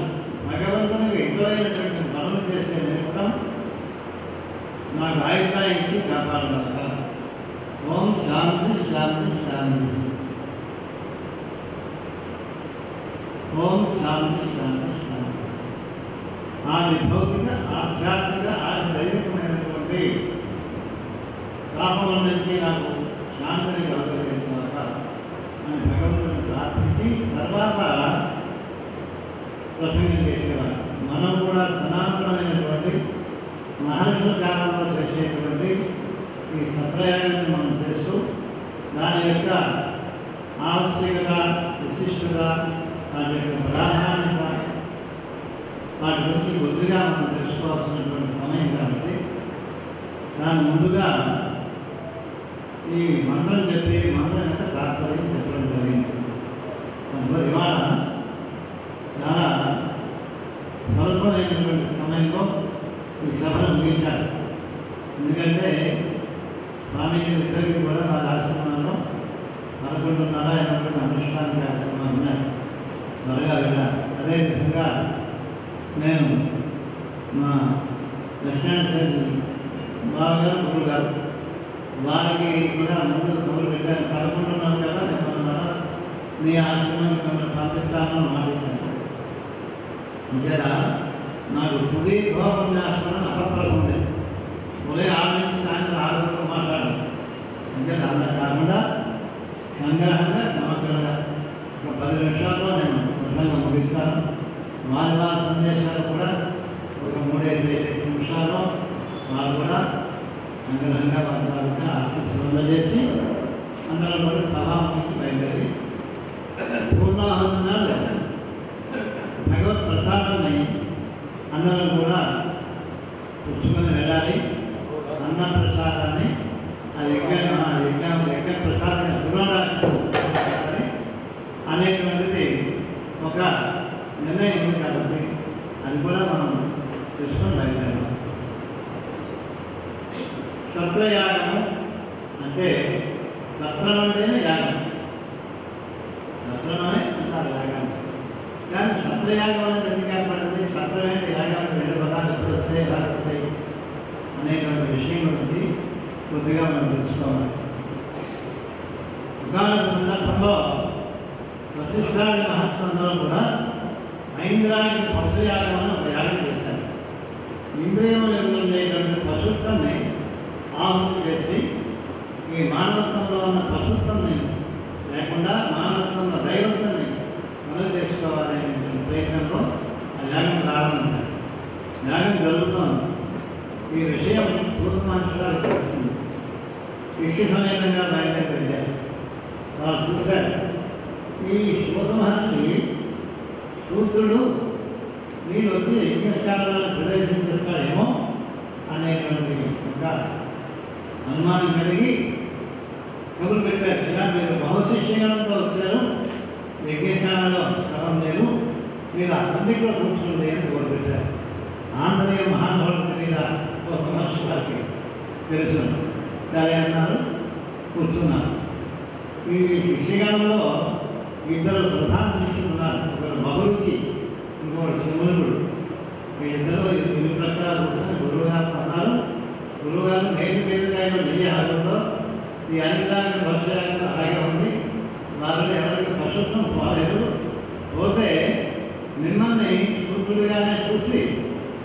భగవంతునికి ఎక్కువైనటువంటి పనులు చేసే నిమిత్తం నాకు ఆయుధ ఇచ్చి కాపాడుతాక. ఓం శాంతి శాంతి శాంతి. ఓం శాంతి శాంతి శాంతి. ఆమె భౌతిక ఆధ్యాత్మిక దైవికమైనటువంటి పాపముల నుంచి నాకు శాంతిని కలుగజేసిన తర్వాత అని భగవంతుని ప్రార్థించి తర్వాత ప్రసంగం చేసేవారు. మనం కూడా సనాతనమైనటువంటి మహర్షుల కాలంలో చేసేటువంటి ఈ సత్రయాగాన్ని మనం చేస్తూ దాని యొక్క ఆవశ్యకత, విశిష్టత, వాటి యొక్క ప్రాధాన్యత, వాటి గురించి కొద్దిగా మనం తెలుసుకోవాల్సినటువంటి సమయం కాబట్టి దాని ముందుగా ఈ మంత్రం చెప్పి మంత్రం యొక్క తాత్పర్యం చెప్పడం జరిగింది. అందులో ఇవాళ చాలా స్వల్పమైనటువంటి సమయంలో ఈ సభను ముగించారు. ఎందుకంటే స్వామీజీ ఇద్దరికి కూడా వాళ్ళ ఆశ్రమంలో 11:30 అనుష్ఠాన కార్యక్రమాలు ఉన్నాయి. త్వరగా వెళ్ళాలి. అదేవిధంగా నేను మా దక్షిణాంచల్ బాగా గురువు గారు వారికి కూడా ముందు కబురు పెట్టాను. 11:30 కదా నేను మీ ఆశ్రమానికి మిమ్మల్ని పంపిస్తానని మాటించాను. అంతేనా నాకు సుదీర్ఘోపన్యాసం అపత్రం ఉంది. ఉదయం 6 నుంచి సాయంత్రం 6 వరకు మాట్లాడాలి. అంటే అంత కాకుండా సంగ్రహంగా సమగ్రంగా ఒక 10 నిమిషాల్లో నేను ప్రసంగం ముగిస్తాను. వారి సందేశాలు కూడా ఒక 3-5 నిమిషాల్లో వారు కూడా సంగ్రహంగా వారికి ఆశీస్సులు అందజేసి అందరూ కూడా సభాముఖికి బయలుదేరి పూర్ణాహుతి నాడు భగవత్ ప్రసాదాన్ని అందరూ కూడా పుచ్చుకొని వెళ్ళాలి. అన్న ప్రసాదాన్ని యజ్ఞ ప్రసాదాన్ని గురువారాన్ని అనేటువంటిది ఒక నిర్ణయం ఉంది కాబట్టి అది కూడా మనం తెలుసుకొని బయలుదేరాలి. సత్రయాగము అంటే సత్రం అంటేనే యాగం, సత్రమే అంటారు యాగం. కానీ సత్రయాగం అనేది ఎందుకు ఏర్పడింది? సత్రమైన యాగానికి 2 పదాలు ఎప్పుడు వస్తాయి, ఎలా వస్తాయి అనేటువంటి విషయం గురించి కొద్దిగా మనం తెలుసుకోవాలి. ఉదాహరణ సందర్భంలో వశిష్ఠాది మహత్వంలో కూడా ఐంద్రానికి పశుయాగం అని ఒక యాగం చేశారు. ఇంద్రియములు ఉండేటువంటి పశుత్వాన్ని ఆహుతి చేసి ఈ మానవత్వంలో ఉన్న పశుత్వాన్ని లేకుండా మానవత్వంలో దైవత్వాన్ని మొదలు తెచ్చుకోవాలనే ప్రయత్నంలో ఆ యాగం ప్రారంభించారు. యాగం జరుగుతోంది. ఈ విషయం సూర్య మహర్షులకు తెలిసింది. ఋషి సమేతంగా బయటకు వెళ్ళారు. వాళ్ళు చూశారు ఈ సూర్య మహర్షి శూద్రుడు వీళ్ళు వచ్చి యజ్ఞశాలలో ప్రవేశించేస్తాడేమో అనేటువంటి ఒక అనుమానం కలిగి కబురు పెట్టారు. ఇలా మీరు బహుశిష్యంతో వచ్చారు, యజ్ఞశాలలో స్థలం లేదు, మీరు అన్నింటిలో కూర్చుంది అని కోరు పెట్టారు. ఆంధ్రదేవ మహాభారత మీద ఒక మహర్షి వారికి తెలుసు. సరే అన్నారు, కూర్చున్నారు. ఈ శిష్యగణంలో 2 ప్రధాన శిష్యులు ఉన్నారు. ఒకరు బహురుచి, ఇంకొకటి శివునుడు. వీళ్ళిద్దరూ 2 ప్రకారాల కోసం గురువుగారు అన్నారు. గురువుగారు నేటి వేదికైన వెయ్యాలలో ఈ అనిలాగ భవిష్యాలు అలాగే ఉంది. వారిలో ఎవరికి పశుత్వం పోలేదు. పోతే మిమ్మల్ని శూద్రుడిగానే చూసి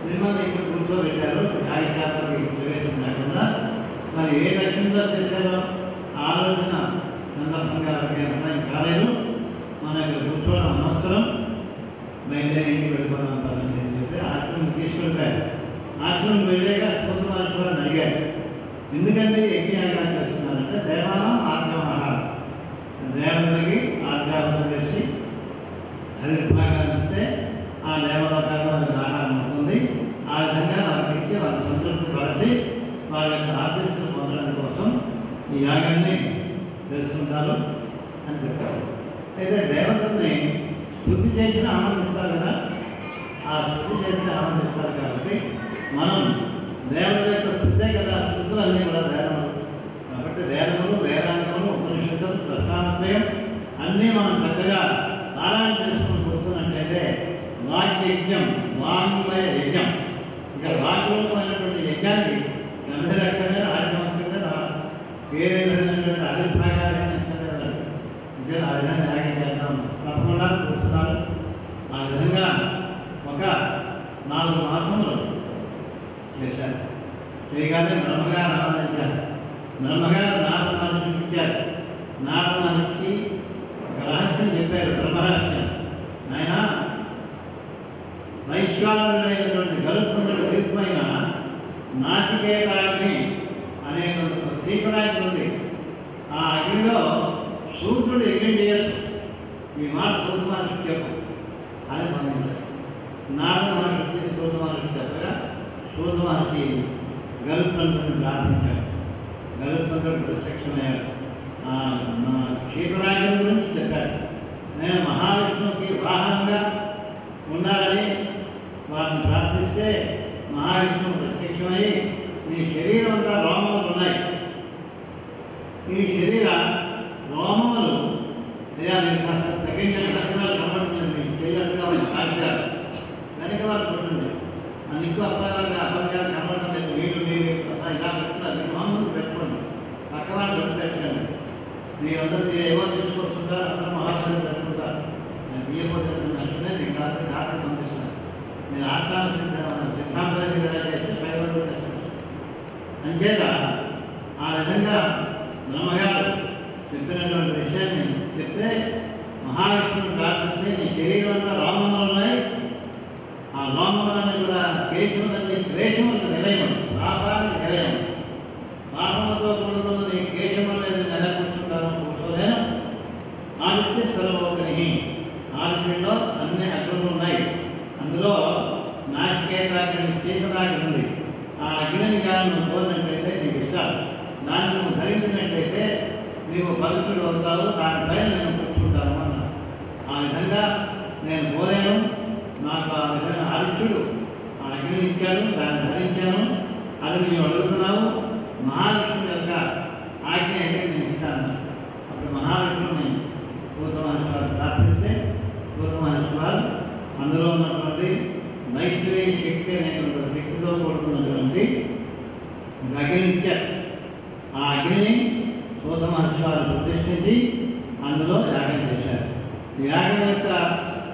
మిమ్మల్ని ఇక్కడ కూర్చోబెట్టారు. యాగశాలకి ప్రవేశం లేకుండా మరి ఏ లక్ష్యంలో చేశారో ఆలోచన సందర్భంగా అర్థం కాలేదు. మన ఇక్కడ కూర్చోవడం అనవసరం, బయలుదేరి ఇంటికి వెళ్ళిపోతామని చెప్పి ఆశ్రమం తీసుకెళ్తారు. ఆశ్రమం వెళ్ళాక స్వంత మహర్షులను అడిగారు, ఎందుకంటే యజ్ఞయాగాలు చేస్తున్నారంటే దేవాలయం ఆజ్ఞాహారం, దేవతలకి ఆజ్ఞాపనం చేసి హరిద్భాగాన్ని ఇస్తే ఆ దేవలోకాల్లో వారికి ఆహారం అవుతుంది. ఆ విధంగా వారికి ఇచ్చి వారి సంతృప్తి పరచి వారి యొక్క ఆశీస్సులు పొందడం కోసం ఈ యాగాన్ని తెలుసుకుంటారు అని చెప్పారు. అయితే దేవతల్ని స్తుతి చేసిన ఆనందిస్తారు కదా, ఆ స్థుతి చేసి ఆనందిస్తారు కాబట్టి మనం దేవతల యొక్క స్థుతే కదా, స్థుతులన్నీ కూడా వేదములు కాబట్టి వేదములు, వేదాంగములు, ఉపనిషత్తులు, ప్రస్థానత్రయం అన్నీ మనం చక్కగా పారాయణ చేసుకుని కూర్చున్నట్లయితే వాక్యయజ్ఞం, వాంగ్మయ యజ్ఞం, ఇక వాక్రూపమైనటువంటి యజ్ఞానికి గంధరక్కనే రాజ్యవంతంగా ఏ విధమైనటువంటి అభిప్రాయాలు ఇంకా ఆ విధంగా యాగం చేద్దాం. తప్పకుండా కూర్చున్నారు. 4 మాసములు చేశారు. చేయగానే బ్రహ్మగారు ఆనందించారు. బ్రహ్మగారు నారద మహర్షికి ఇచ్చారు. నారద మహర్షికి ఒక రహస్యం చెప్పారు, బ్రహ్మరహస్యం. ఆయన వైశ్వానరుడైనటువంటి గరుత్మంతుడు తీర్పైన నాచికేతాగ్ని అనేటువంటి ఒక శీతలాగ్ని ఉంది. ఆ అగ్నిలో సూర్యుడు యజ్ఞం చేయొచ్చు. ఈ మాట సూర్య మహర్షి చెప్పు అని పంపించారు. నారద మహర్షి సూర్య మహర్షి చెప్పగా సూర్య మహర్షి గరుత్మంతుడిని ప్రార్థించారు. గరుత్మంతుడు ప్రత్యక్షమయ్యాడు. మన శీతలాగ్ని గురించి చెప్పాడు. నేను మహావిష్ణువుకి వాహనంగా ఉండాలని వారిని ప్రార్థిస్తే మహావిష్ణువు ప్రత్యక్షమై నీ శరీరం అంతా రోమములు ఉన్నాయి. ఈ శరీర రోమములు అయ్యా మీరు కాస్త తగ్గించిన లక్షణాలు కనబడుతుంది. శరీరంగా సాగుతారు కనుక వారు చూడండి. నీకు అబ్బాయిగా అబ్బాయిగా కనబడటం లేదు. మీరు ఇలా పెట్టున్నారు. మామూలు పెట్టుకోండి. పక్క వాళ్ళు పెట్టండి. మీరందరూ ఏవో తీసుకొస్తుంటారు. అందరూ మహాత్ములు పెట్టుకుంటారు. నేను తీయబోతే నచ్చితే నీకు రాత్రి పంపిస్తాను. నేను ఆస్థాన సిద్ధాంతాన్ని చేస్తే 500 తెస్తాను. అంచేత ఆ విధంగా బ్రహ్మగారు చెప్పినటువంటి విషయాన్ని చెప్తే మహావిష్ణువుని ప్రార్థిస్తే నీ శరీరంలో రోమములు ఉన్నాయి. ఆ రోమములన్నీ కూడా కేశములన్నీ క్లేశములకు నిలయం, పాపానికి నిలయం. పాపములతో కూడుకున్న నీ కేశముల మీద నెలకొచ్చుంటాను కూర్చోలేను. ఆదిత్య స్వరూపిణి, ఆదిత్యంలో అన్ని అగ్నులు ఉన్నాయి. అందులో నాచికేతాగ్ని శీతలాగ్ని ఉంది. ఆ అగ్నిని కానీ నువ్వు కోరినట్లయితే నీకు ఇస్తాను. దాన్ని నువ్వు ధరించినట్లయితే నీవు పవిత్రుడు అవుతావు. దానిపైన నేను కూర్చుంటాను అన్నా. ఆ విధంగా నేను కోరాను. నాకు ఆ విధంగా ఆదిత్యుడు ఆ అగ్నిని ఇచ్చాడు. దాన్ని ధరించాను. అది నీవు అడుగుతున్నావు. మహావిష్ణువు యొక్క ఆజ్ఞ అంటే నేను ఇస్తాను. అప్పుడు మహావిష్ణువుని సూర్య మహర్షి వారు ప్రార్థిస్తే సూర్య మహర్షి వారు అందులో ఉన్నటువంటి వైష్ణవి శక్తి అనేటువంటి శక్తితో కూడుకున్నటువంటి అగ్ని ఇచ్చారు. ఆ అగ్నిని సూర్య మహర్షి వారు ప్రతిష్ఠించి అందులో యాగం చేశారు. ఈ యాగం యొక్క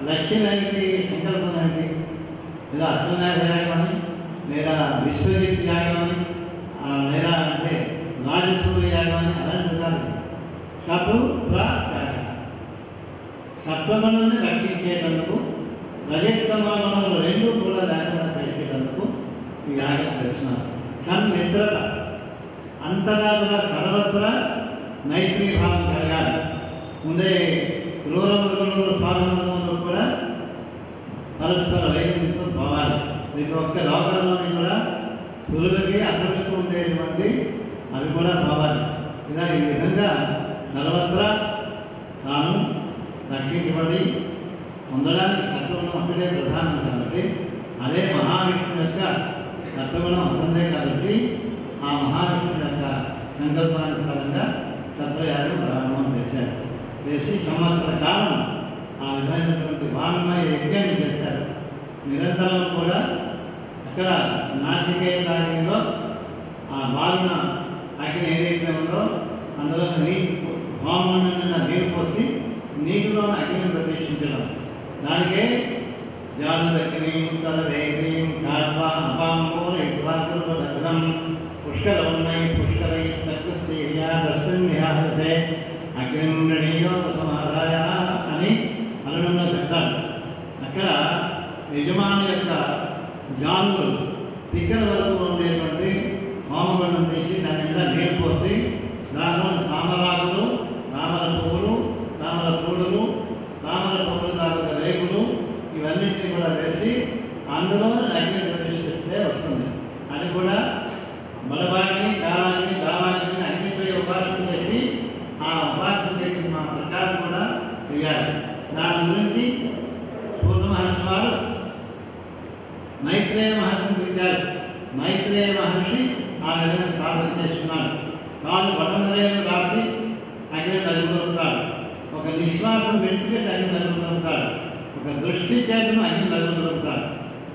లక్ష్యం ఏమిటి, సంకల్పం ఏమిటి? లేదా అశ్వమేధ యాగం అని, లేదా విశ్వజిత్ యాగం అని, లేదా అంటే రాజసూయ యాగం అని అలాంటి కాదు. యాగం సత్వములను రక్షించేటందుకు రజస్తమములు రెండూ కూడా లేకుండా చేసేటందుకు ఈ యాగం చేస్తున్నారు. సన్మిత్రత అంతటా కూడా సర్వత్ర మైత్రీ భావం కలగాలి. ఉండే క్రూర మృగములు స్వాగములు కూడా పరస్పర వైద్యంతో పోవాలి. ప్రతి ఒక్క లోకంలోని కూడా సులువుకి అసలుకు ఉండేటువంటి అవి కూడా పోవాలి. ఇలా ఈ విధంగా సర్వత్రా తాను రక్షించబడి ఉండడానికి సత్వగుణం ఒకటే ప్రధానం కాబట్టి అదే మహావిష్ణువు యొక్క సత్వగుణం ఉందే కాబట్టి ఆ మహావిష్ణువు యొక్క సంకల్పానుసారంగా సత్వయాగం ప్రారంభం చేశారు. చేసి సంవత్సర కాలం ఆ విధమైనటువంటి వాన్మయ యజ్ఞాన్ని చేశారు. నిరంతరం కూడా అక్కడ నాచికేతాగ్నిలో ఆ వారుణ అగ్ని ఏదైతే ఉందో అందులో హోమం నీరు పోసి నీటిలో అగ్నిని ప్రతిష్ఠించడం. దానికే జానుదగ్ని ఉత్తర వేగం కాల్వా అపాంబోర ఇద్వాకుర్వదగ్నం పుష్కరౌన్నై పుష్కరై సర్వస్య దర్శన్యాహసే అగ్నిమృణీయో సమాధాయ అని అనడంలో చెప్తారు. అక్కడ యజమాని యొక్క జానులు దగ్గర వరకు ఉండేటువంటి హోమగుండం తీసి దాని మీద నీరు పోసి దాంట్లో తామరాకులు, తామర పువ్వులు, తామర పూడులు, తామర పువ్వులు తాలూకా రేకులు ఇవన్నింటినీ కూడా వేసి అందులో అగ్ని ప్రతిష్ఠిస్తే వస్తుంది. అది కూడా బలభాగిని, కాలాగ్ని, దావాగ్ని అగ్నిపై ఉపాసన చేసి ఆ ఉపాసన చేసిన మా ప్రకారం కూడా చేయాలి. దాని గురించి సూర్య మహర్షి వారు మైత్రేయ మహర్షిని పిలిచారు. మైత్రేయ మహర్షి ఆ విధంగా సాధన చేస్తున్నాడు. కాదు బటమరేలు రాసి అగ్ని నలుగుతాడు. ఒక నిశ్వాసం విడిచిపెట్టి అగ్ని నలుగుతాడు. ఒక దృష్టి చేతను అగ్ని నలుగుతాడు.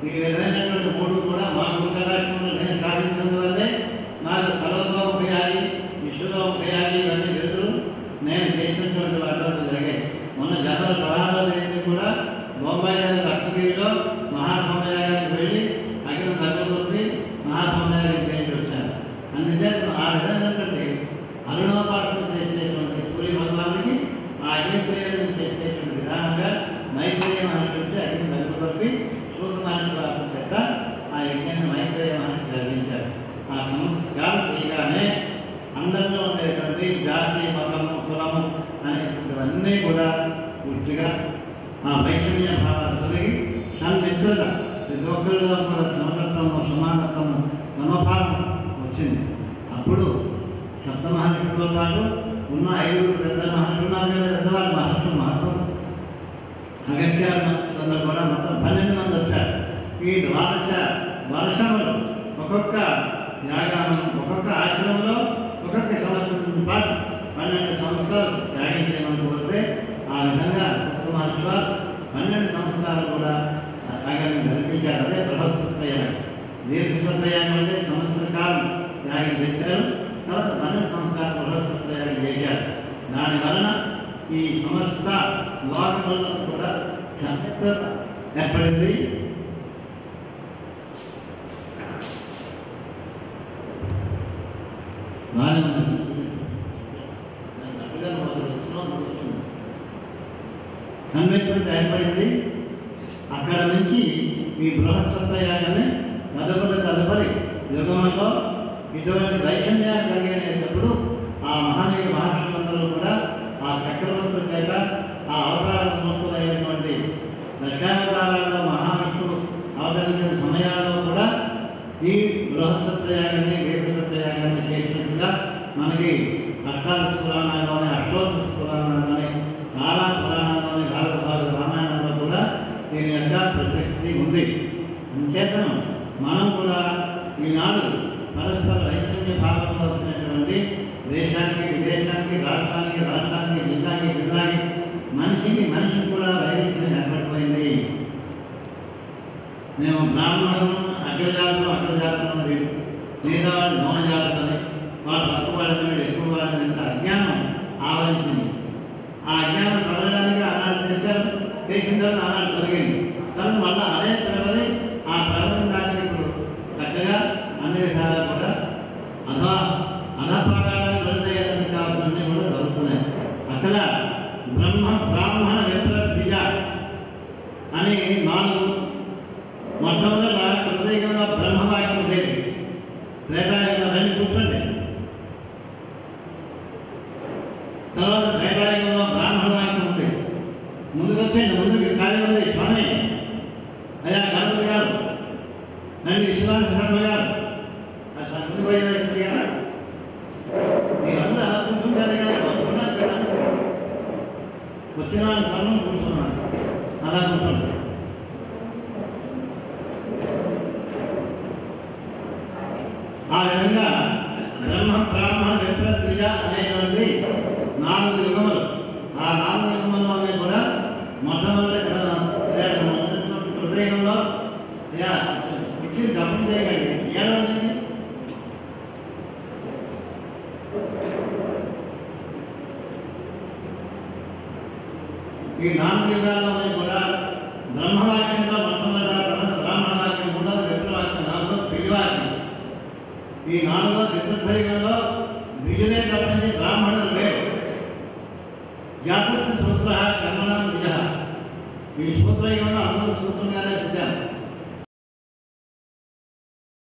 ఈ విధమైనటువంటి మూడు కూడా మా గురుకరాక్షంలో నేను సాధించినందువల్లే నాకు సర్వతోపయాగి, విశ్వతోపయాగి ఇవన్నీ వెలుగులు నేను చేసినటువంటి వాటిలో జరిగాయి. మొన్న జనవరి 16వ తేదీ కూడా బొంబాయి రత్నగిరిలో మహాసమయానికి వెళ్ళి అగ్ని తగ్గుతుంది, మహాసమయానికి చేసి వచ్చారు. అందుచేత ఆ విధంగా అరుణోపాసన చేసేటువంటి సూర్య భగవానికి ఆ అగ్ని క్రియలను చేసేటువంటి విధానంగా మైత్రేయ మహర్షి అగ్ని తగ్గుతుంది సూర్య మహర్షి చేత ఆ యజ్ఞాన్ని మైత్రేయ మహర్షి జరిగించారు. ఆ సంస్కారం చేయగానే అందరిలో ఉండేటువంటి జాతి, మతము, కులము అనేటువంటివన్నీ కూడా పూర్తిగా ఆ వైషమ్య భావాలు తొలగి సన్మిత్రత, ప్రతి ఒక్కరిలో కూడా సమతత్వము, సమానత్వము, సమభావం వచ్చింది. అప్పుడు సప్త మహర్షులతో పాటు ఉన్న 5 పెద్ద మహర్షులు, 4 పెద్దవాళ్ళు మహర్షులు మహత్వం అగస్త్యాలు కూడా మొత్తం 12 మంది వచ్చారు. ఈ 12 వర్షములు ఒక్కొక్క యాగానం, ఒక్కొక్క ఆశ్రమంలో ఒక్కొక్క సంవత్సరం పాటు 12 సంవత్సరాలు త్యాగం చేయమని కోరితే ఆ విధంగా సప్త మహర్షుల 12 సంవత్సరాలు కూడా యాగాన్ని జరిపించారు. అదే బృహస్పత్రయాగం. దీర్ఘసత్రయాగం అంటే సంవత్సర కాలం త్యాగం చేశారు. తర్వాత 12 సంవత్సరాలు బృహస్పత్రయాగం చేశారు. దాని వలన ఈ సమస్త లోకములలో కూడా సంతృప్త ఏర్పడింది. సంవేత్తం ఏర్పడింది. అక్కడ నుంచి ఈ బృహస్పత్రయాగాన్ని తదుపరి యుగంలో ఇటువంటి వైషమ్యాలు కలిగేటప్పుడు ఆ మహనీయ మహర్షులందరూ కూడా ఆ చక్రవర్తుల చేత ఆ అవతార మూర్తులైనటువంటి దశావతారాల్లో మహావిష్ణువు అవతరించిన సమయాల్లో కూడా ఈ బృహస్పత్రయాగాన్ని, దీర్ఘసత్రయాగాన్ని చేసినట్టుగా మనకి అష్టాదశ పురాణాల్లోని, అష్టోత్తర పురాణాల్లోని, చాలా పురాణాల్లోని, భారత భారత రామాయణంలో కూడా దీని యొక్క ప్రసక్తి ఉంది. అంచేతను మనం కూడా ఈనాడు పరస్పర వైషమ్య భాగంలో వచ్చినటువంటి దేశానికి, విదేశానికి, రాష్ట్రానికి, జిల్లాకి మనిషిని కూడా వైవిధ్యం ఏర్పడిపోయింది. మేము బ్రాహ్మణులు అగ్రజాతం లేదా వాళ్ళు మౌనజాతని, వాళ్ళు తక్కువ వాడిని, ఎక్కువ వాడిని అజ్ఞానం ఆవరించింది. ఆ అజ్ఞానం తొలగడానికి ఆనాడు చేశారు, చేసిన తర్వాత ఆనాడు తొలగింది. తర్వాత మళ్ళీ అదే ప్రబలి ఆ ప్రబలిందానికి ఇప్పుడు చక్కగా అన్ని విధాలా కూడా అధపారాలను వెళ్తాయని కావాల్సినవన్నీ కూడా జరుగుతున్నాయి. అసలు బ్రాహ్మణ విప్ర ద్విజ అని 4 మొట్టమొదట హృదయంలో బ్రహ్మవాక్యం ఉండేది. త్రేతాయుగంలో రండి కూర్చోండి. తర్వాత త్రేతాయుగంలో బ్రాహ్మణ వాక్యం ఉంది. ముందుకు వచ్చేయండి, ముందుకు కార్యం ఉంది. స్వామి అయ్యా గణపతి గారు, నండి విశ్వనాథ శర్మ గారు, ముందుకు వైద్యశ్రీ గారు, మీరందరూ అలా కూర్చుంటారు కదా, వచ్చిన పనులు కూర్చున్నాను, అలా కూర్చుంటారు. ఆ విధంగా బ్రాహ్మణ విప్ర ద్విజ అనేటువంటి 4 యుగములు. ఆ 4 యుగముల్లోనే కూడా మొట్టమొదటి హృదయంలో ఇచ్చి జపం చేయగలిగి 7వది ఈ 4 యుగాల్లోనే కూడా బ్రహ్మవాక్యంలో మొట్టమొదటి, తర్వాత బ్రాహ్మణ వాక్యం, 3వ విప్రవాక్యం, 4వ ద్విజవాక్యం. ఈ 4వ చతుర్థయుగంలో ద్విజులే తప్పని బ్రాహ్మణులు లేరు. జాతస్య సూత్ర కర్మణ ద్విజ. ఈ సూత్రయుగంలో అందరూ సూత్రంగానే పుట్టారు.